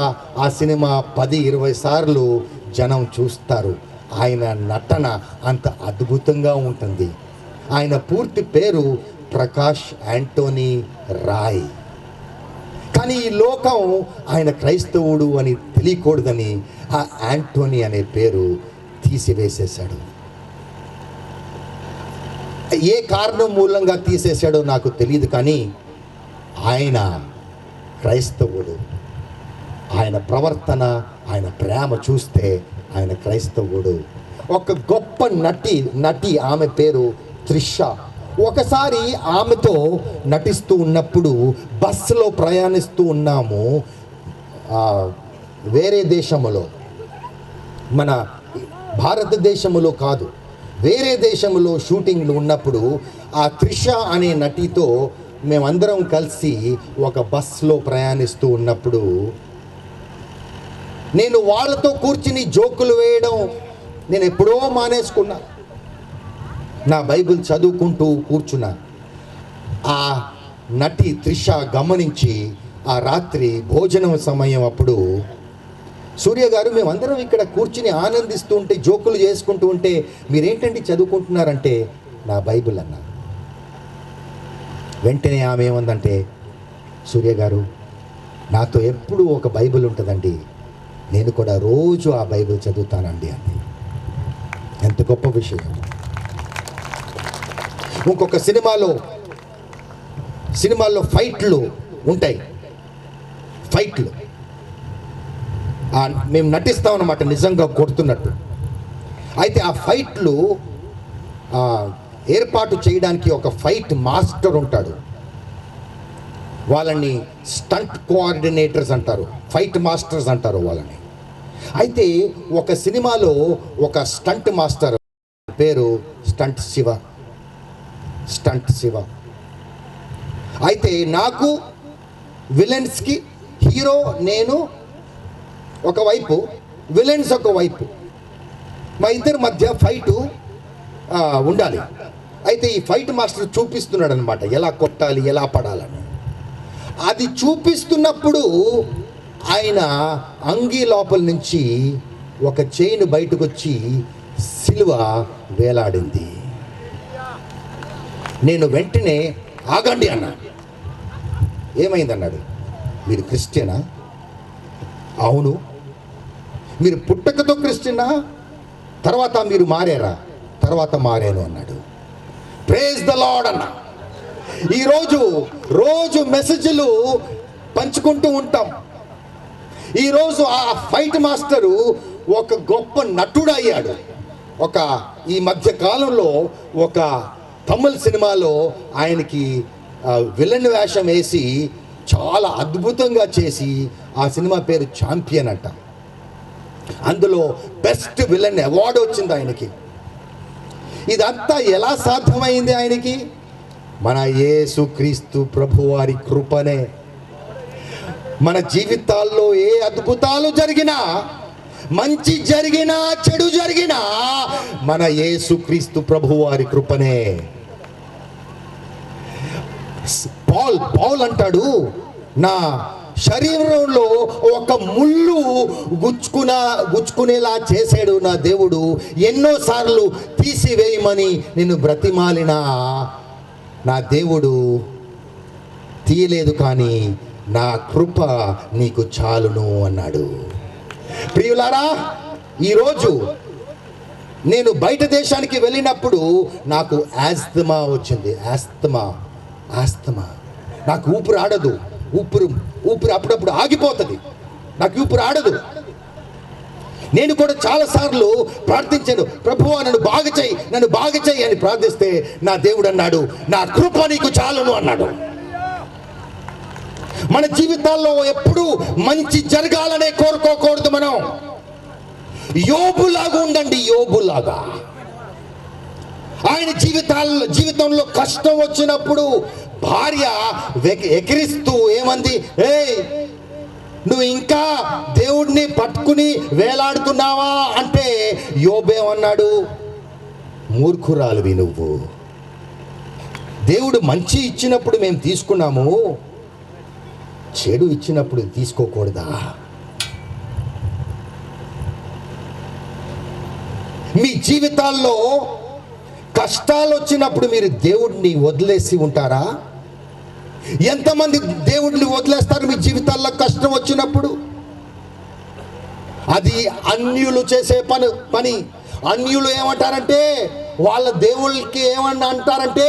ఆ సినిమా 10-20 సార్లు జనం చూస్తారు. ఆయన నటన అంత అద్భుతంగా ఉంటుంది. ఆయన పూర్తి పేరు ప్రకాష్ యాంటోనీ రాయ్. కానీ ఈ లోకం ఆయన క్రైస్తవుడు అని తెలియకూడదని ఆ యాంటోనీ అనే పేరు తీసివేసేశాడు. ఏ కారణం మూలంగా తీసేశాడో నాకు తెలియదు, కానీ ఆయన క్రైస్తవుడు. ఆయన ప్రవర్తన, ఆయన ప్రేమ చూస్తే ఆయన క్రైస్తవుడు. ఒక గొప్ప నటి ఆమె పేరు త్రిష. ఒకసారి ఆమెతో నటిస్తూ ఉన్నప్పుడు బస్సులో ప్రయాణిస్తూ ఉన్నాము. వేరే దేశంలో, మన భారతదేశంలో కాదు, వేరే దేశంలో షూటింగ్లు ఉన్నప్పుడు ఆ త్రిష అనే నటితో మేమందరం కలిసి ఒక బస్సులో ప్రయాణిస్తూ ఉన్నప్పుడు నేను వాళ్ళతో కూర్చుని జోకులు వేయడం నేను ఎప్పుడో మానేసుకున్నా. నా బైబిల్ చదువుకుంటూ కూర్చున్నా. ఆ నటి త్రిష గమనించి ఆ రాత్రి భోజనం సమయం అప్పుడు, సూర్య గారు మేమందరం ఇక్కడ కూర్చుని ఆనందిస్తూ ఉంటే, జోకులు చేసుకుంటూ ఉంటే మీరేంటండి చదువుకుంటున్నారంటే, నా బైబిల్ అన్నా. వెంటనే ఆమె ఏమందంటే, సూర్య గారు నాతో ఎప్పుడూ ఒక బైబిల్ ఉంటుందండి, నేను కూడా రోజు ఆ బైబిల్ చదువుతానండి అంది. ఎంత గొప్ప విషయం. ఇంకొక సినిమాల్లో ఫైట్లు ఉంటాయి. ఫైట్లు మేము నటిస్తాం అన్నమాట, నిజంగా కొడుతున్నట్టు. అయితే ఆ ఫైట్లు ఏర్పాటు చేయడానికి ఒక ఫైట్ మాస్టర్ ఉంటాడు. వాళ్ళని స్టంట్ కోఆర్డినేటర్స్ అంటారు, ఫైట్ మాస్టర్స్ అంటారు వాళ్ళని. అయితే ఒక సినిమాలో ఒక స్టంట్ మాస్టర్ పేరు స్టంట్ శివ. అయితే నాకు విలన్స్కి హీరో నేను ఒకవైపు, విలన్స్ ఒకవైపు, మా ఇద్దరి మధ్య ఫైటు ఉండాలి. అయితే ఈ ఫైట్ మాస్టర్ చూపిస్తున్నాడు అనమాట, ఎలా కొట్టాలి, ఎలా పడాలని. అది చూపిస్తున్నప్పుడు ఆయన అంగీ లోపల నుంచి ఒక చైన్ బయటకు వచ్చి సిలువ వేలాడింది. నేను వెంటనే ఆగండి అన్నా. ఏమైందన్నాడు. మీరు క్రిస్టియనా? అవును. మీరు పుట్టకతో క్రిస్టియనా? తర్వాత మీరు మారారా? తర్వాత మారాను అన్నాడు. ప్రైజ్ ద లార్డ్ అన్న. రోజు మెసేజ్లు పంచుకుంటూ ఉంటాం. ఈరోజు ఆ ఫైట్ మాస్టరు ఒక గొప్ప నటుడు అయ్యాడు. ఈ మధ్య కాలంలో ఒక తమిళ్ సినిమాలో ఆయనకి విలన్ వేషం వేసి చాలా అద్భుతంగా చేసి ఆ సినిమా పేరు ఛాంపియన్ అంట. అందులో బెస్ట్ విలన్ అవార్డు వచ్చింది ఆయనకి. ఇదంతా ఎలా సాధ్యమైంది ఆయనకి? మన యేసుక్రీస్తు ప్రభువారి కృపనే. మన జీవితాల్లో ఏ అద్భుతాలు జరిగినా, మంచి జరిగినా, చెడు జరిగినా మన యేసుక్రీస్తు ప్రభువారి కృపనే. పౌల్ అంటాడు, నా శరీరంలో ఒక ముళ్ళు గుచ్చుకునేలా చేశాడు నా దేవుడు. ఎన్నోసార్లు తీసివేయమని నేను బ్రతిమాలినా నా దేవుడు తీయలేదు, కానీ నా కృప నీకు చాలును అన్నాడు. ప్రియులారా, ఈరోజు నేను బయట దేశానికి వెళ్ళినప్పుడు నాకు ఆస్తమా వచ్చింది. ఆస్తమా. నాకు ఊపిరి ఆడదు. ఊపిరి అప్పుడప్పుడు ఆగిపోతుంది. నాకు ఊపిరి ఆడదు. నేను కూడా చాలాసార్లు ప్రార్థించాను, ప్రభువా నన్ను బాగు చేయి అని ప్రార్థిస్తే నా దేవుడు అన్నాడు, నా కృప నీకు చాలును అన్నాడు. మన జీవితాల్లో ఎప్పుడూ మంచి జరగాలనే కోరుకోకూడదు. మనం యోబులాగా ఉండండి. యోబులాగా ఆయన జీవితంలో కష్టం వచ్చినప్పుడు భార్య ఎకిరిస్తూ ఏమంది, ఏయ్ నువ్వు ఇంకా దేవుడిని పట్టుకుని వేలాడుతున్నావా అంటే యోబేమన్నాడు, మూర్ఖురాలివి నువ్వు. దేవుడు మంచి ఇచ్చినప్పుడు మేము తీసుకున్నాము, చెడు ఇచ్చినప్పుడు తీసుకోకూడదా? మీ జీవితాల్లో కష్టాలు వచ్చినప్పుడు మీరు దేవుడిని వదిలేసి ఉంటారా? ఎంతమంది దేవుడిని వదిలేస్తారు మీ జీవితాల్లో కష్టం వచ్చినప్పుడు? అది అన్యులు చేసే పని. అన్యులు ఏమంటారంటే, వాళ్ళ దేవుళ్ళకి ఏమన్నా అంటారంటే,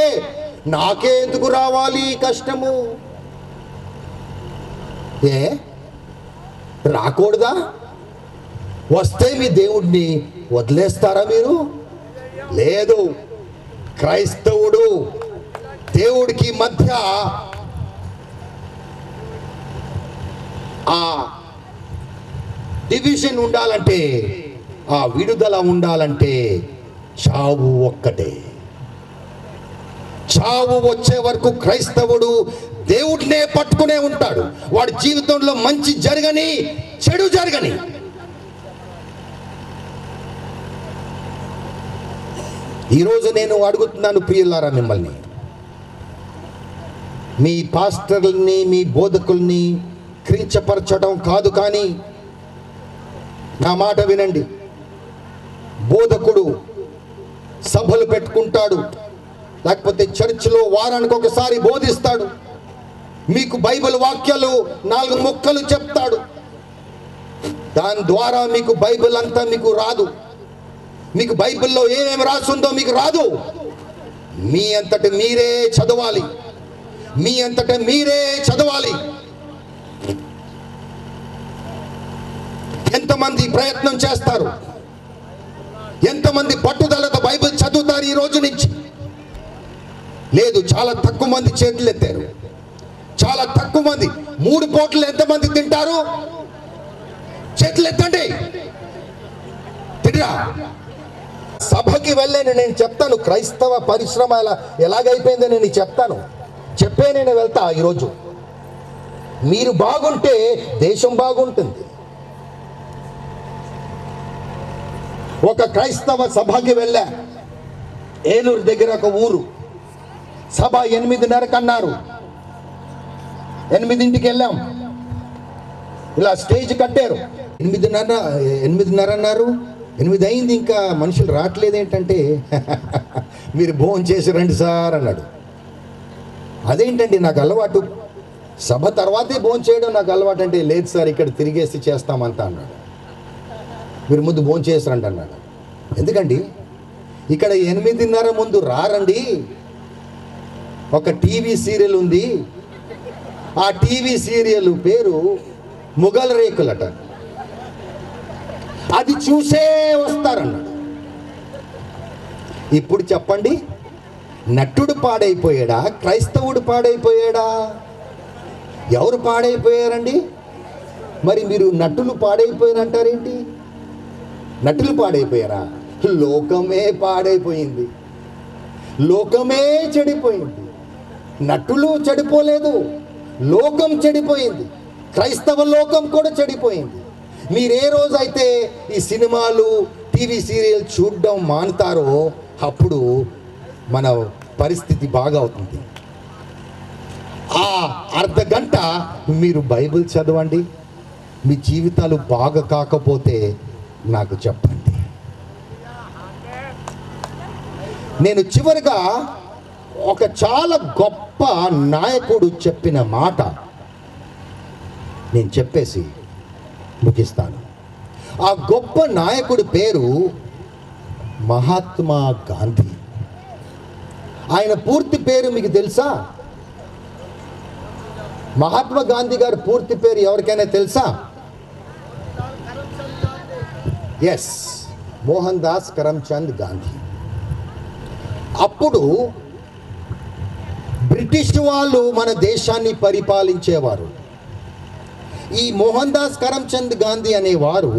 నాకే ఎందుకు రావాలి కష్టము? రాకూడదా? వస్తే మీ దేవుడిని వదిలేస్తారా మీరు? లేదు. క్రైస్తవుడు దేవుడికి మధ్య ఆ డివిజన్ ఉండాలంటే, ఆ విడుదల ఉండాలంటే చావు ఒక్కటే. చావు వచ్చే వరకు క్రైస్తవుడు దేవుడినే పట్టుకునే ఉంటాడు. వాడి జీవితంలో మంచి జరగని, చెడు జరగని. ఈరోజు నేను అడుగుతున్నాను ప్రియులారా మిమ్మల్ని, మీ పాస్టర్లని, మీ బోధకుల్ని కించపరచడం కాదు, కానీ నా మాట వినండి. బోధకుడు సభలు పెట్టుకుంటాడు, లేకపోతే చర్చిలో వారానికి ఒకసారి బోధిస్తాడు, మీకు బైబిల్ వాక్యాలు 4 ముక్కలు చెప్తాడు. దాని ద్వారా మీకు బైబిల్ అంతా మీకు రాదు. మీకు బైబిల్లో ఏమేమి రాస్తుందో మీకు రాదు. మీ అంతట మీరే చదవాలి. ఎంతమంది ప్రయత్నం చేస్తారు? ఎంతమంది పట్టుదలతో బైబిల్ చదువుతారు ఈ రోజు నుంచి? లేదు, చాలా తక్కువ మంది చేతులు ఎత్తారు. చాలా తక్కువ మంది. 3 పూటలు ఎంతమంది తింటారు? చేతులు ఎత్తండి. తింటరా? సభకి వెళ్ళాను, నేను చెప్తాను క్రైస్తవ పరిశ్రమ ఎలాగైపోయిందని నేను చెప్తాను. చెప్పే నేను వెళ్తా. ఈరోజు మీరు బాగుంటే దేశం బాగుంటుంది. ఒక క్రైస్తవ సభకి వెళ్ళా, ఏలూరు దగ్గర ఒక ఊరు. సభ 8:30కి అన్నారు. 8ంటికి వెళ్ళాం. ఇలా స్టేజ్ కట్టారు. 8:30 అన్నారు. 8 అయింది, ఇంకా మనుషులు రావట్లేదు. ఏంటంటే మీరు భోజనం చేసి రండి సార్ అన్నాడు. అదేంటండి, నాకు అలవాటు, సభ తర్వాతే భోజనం చేయడం నాకు అలవాటు. అంటే లేదు సార్, ఇక్కడ తిరిగేసి చేస్తామంతా అన్నాడు. మీరు ముందు భోజనం చేసి రండి అన్నాడు. ఎందుకండి, ఇక్కడ 8:30 ముందు రారండి. ఒక టీవీ సీరియల్ ఉంది, ఆ టీవీ సీరియల్ పేరు మొగల్ రేకులట. అది చూసే వస్తారన్నాడు. ఇప్పుడు చెప్పండి, నటుడు పాడైపోయాడా, క్రైస్తవుడు పాడైపోయాడా? ఎవరు పాడైపోయారండి? మరి మీరు నటులు పాడైపోయారంటారేంటి? నటులు పాడైపోయారా? లోకమే పాడైపోయింది, లోకమే చెడిపోయింది. నటులు చెడిపోలేదు, లోకం చెడిపోయింది. క్రైస్తవ లోకం కూడా చెడిపోయింది. మీరే రోజైతే ఈ సినిమాలు, టీవీ సీరియల్ చూడడం మానుతారో అప్పుడు మన పరిస్థితి బాగా అవుతుంది. ఆ అర్ధగంట మీరు బైబిల్ చదవండి. మీ జీవితాలు బాగా కాకపోతే నాకు చెప్పండి. నేను చివరిగా ఒక చాలా గొప్ప నాయకుడు చెప్పిన మాట నేను చెప్పేసి ముగిస్తాను. ఆ గొప్ప నాయకుడి పేరు మహాత్మా గాంధీ. ఆయన పూర్తి పేరు మీకు తెలుసా? మహాత్మా గాంధీ గారి పూర్తి పేరు ఎవరికైనా తెలుసా? ఎస్, మోహన్ దాస్ కరమ్చంద్ గాంధీ. అప్పుడు బ్రిటిష్ వాళ్ళు మన దేశాన్ని పరిపాలించేవారు. ఈ మోహన్ దాస్ కరమ్చంద్ గాంధీ అనేవారు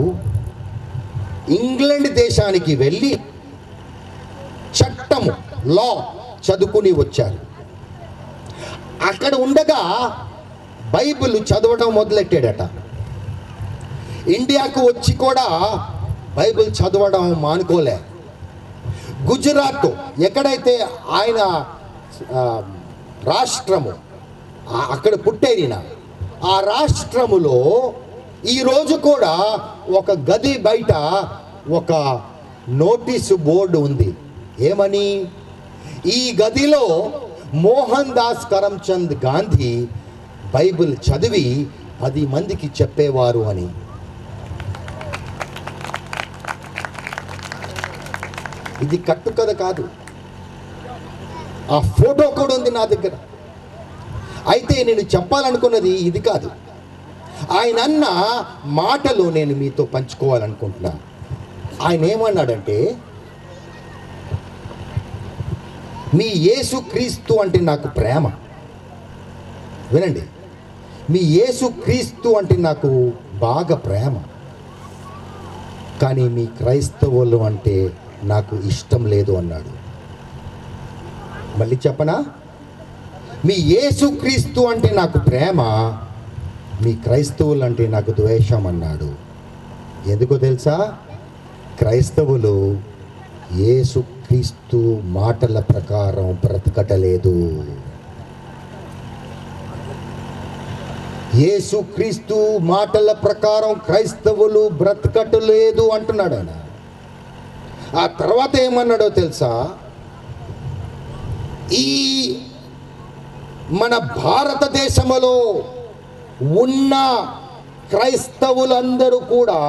ఇంగ్లాండ్ దేశానికి వెళ్ళి చట్టము, లా చదువుకుని వచ్చారు. అక్కడ ఉండగా బైబిల్ చదవడం మొదలెట్టాడట. ఇండియాకు వచ్చి కూడా బైబిల్ చదవడం మానుకోలే. గుజరాత్, ఎక్కడైతే ఆయన రాష్ట్రము, అక్కడ పుట్టేరిన ఆ రాష్ట్రములో ఈరోజు కూడా ఒక గది బయట ఒక నోటీసు బోర్డు ఉంది. ఏమని? ఈ గదిలో మోహన్ దాస్ కరమ్చంద్ గాంధీ బైబిల్ చదివి 10 మందికి చెప్పేవారు అని. ఇది కట్టుకథ కాదు, ఆ ఫోటో కూడా ఉంది నా దగ్గర. అయితే నేను చెప్పాలనుకున్నది ఇది కాదు. ఆయన అన్న మాటలు నేను మీతో పంచుకోవాలనుకుంటున్నా. ఆయన ఏమన్నాడంటే, మీ యేసుక్రీస్తు అంటే నాకు ప్రేమ. వినండి, మీ యేసుక్రీస్తు అంటే నాకు బాగా ప్రేమ, కానీ మీ క్రైస్తవులు అంటే నాకు ఇష్టం లేదు అన్నాడు. మళ్ళీ చెప్పనా? మీ యేసుక్రీస్తు అంటే నాకు ప్రేమ, మీ క్రైస్తవులు అంటే నాకు ద్వేషం అన్నాడు. ఎందుకో తెలుసా? క్రైస్తవులు యేసుక్రీస్తు మాటల ప్రకారం బ్రతకటలేదు. యేసుక్రీస్తు మాటల ప్రకారం క్రైస్తవులు బ్రతకటలేదు అంటున్నాడు ఆయన. ఆ తర్వాత ఏమన్నాడో తెలుసా? ఈ మన భారతదేశంలో ఉన్న క్రైస్తవులందరూ కూడా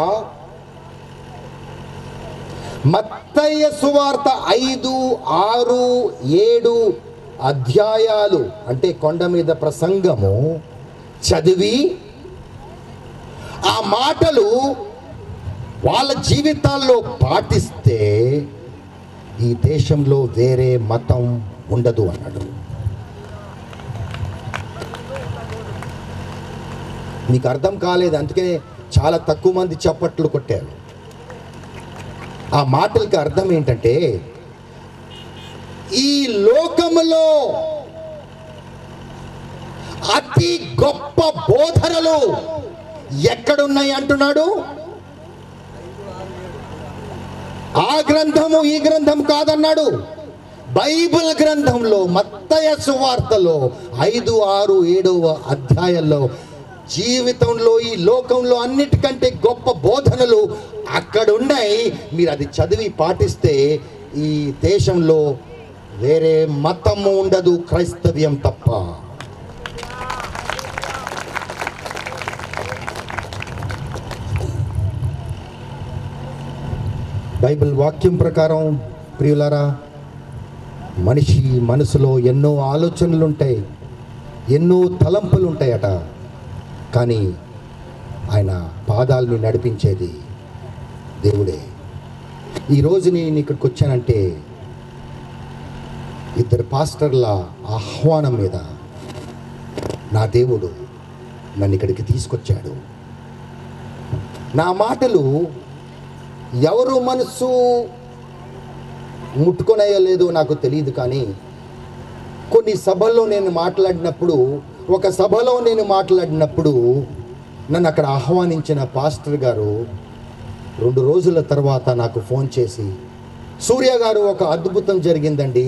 మత్తయి సువార్త 5, 6, 7 అధ్యాయాలు అంటే కొండ మీద ప్రసంగము చదివి ఆ మాటలు వాళ్ళ జీవితాల్లో పాటిస్తే ఈ దేశంలో వేరే మతం ఉండదు అన్నాడు. మీకు అర్థం కాలేదు, అందుకే చాలా తక్కువ మంది చప్పట్లు కొట్టారు. ఆ మాటలకి అర్థం ఏంటంటే, ఈ లోకములో అతి గొప్ప బోధనలు ఎక్కడున్నాయి అంటున్నాడు. ఆ గ్రంథము ఈ గ్రంథం కాదన్నాడు. బైబిల్ గ్రంథంలో మత్తయి సువార్తలో 5, 6, 7వ అధ్యాయాల్లో జీవితంలో ఈ లోకంలో అన్నిటికంటే గొప్ప బోధనలు అక్కడ ఉన్నాయి. మీరు అది చదివి పాటిస్తే ఈ దేశంలో వేరే మతము ఉండదు, క్రైస్తవ్యం తప్ప. బైబిల్ వాక్యం ప్రకారం ప్రియులారా, మనిషి మనసులో ఎన్నో ఆలోచనలు ఉంటాయి, ఎన్నో తలంపులు ఉంటాయట. కానీ ఆయన పాదాలను నడిపించేది దేవుడే. ఈరోజు నేను ఇక్కడికి వచ్చానంటే ఇద్దరు పాస్టర్ల ఆహ్వానం మీద నా దేవుడు నన్ను ఇక్కడికి తీసుకొచ్చాడు. నా మాటలు ఎవరు మనసు ముట్టుకొనయో లేదో నాకు తెలియదు, కానీ కొన్ని సభల్లో నేను మాట్లాడినప్పుడు, ఒక సభలో నేను మాట్లాడినప్పుడు నన్ను అక్కడ ఆహ్వానించిన పాస్టర్ గారు 2 రోజుల తర్వాత నాకు ఫోన్ చేసి, సూర్య గారు ఒక అద్భుతం జరిగిందండి,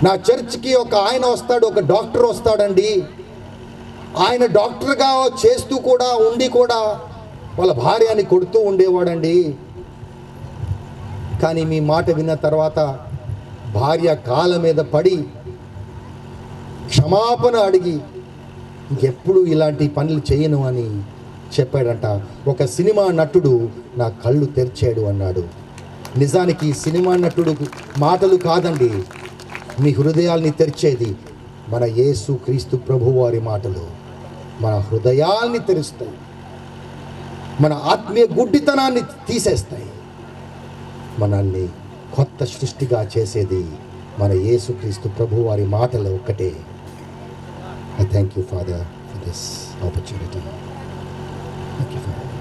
నా చర్చ్కి ఒక ఆయన వస్తాడు, ఒక డాక్టర్ వస్తాడండి, ఆయన డాక్టర్గా చేస్తూ కూడా ఉండి కూడా వాళ్ళ భార్యని కొడుతూ ఉండేవాడండి. కానీ మీ మాట విన్న తర్వాత భార్య కాళ్ళ మీద పడి క్షమాపణ అడిగి ఇంకెప్పుడు ఇలాంటి పనులు చేయను అని చెప్పాడంట. ఒక సినిమా నటుడు నా కళ్ళు తెరిచాడు అన్నాడు. నిజానికి సినిమా నటుడు మాటలు కాదండి, మీ హృదయాల్ని తెరిచేది మన యేసు క్రీస్తు ప్రభువారి మాటలు. మన హృదయాల్ని తెరుస్తాయి, మన ఆత్మీయ గుడ్డితనాన్ని తీసేస్తాయి, మనల్ని కొత్త సృష్టిగా చేసేది మన యేసు క్రీస్తు ప్రభువారి మాటలు ఒక్కటే. I thank you, Father, for this opportunity. Thank you, Father.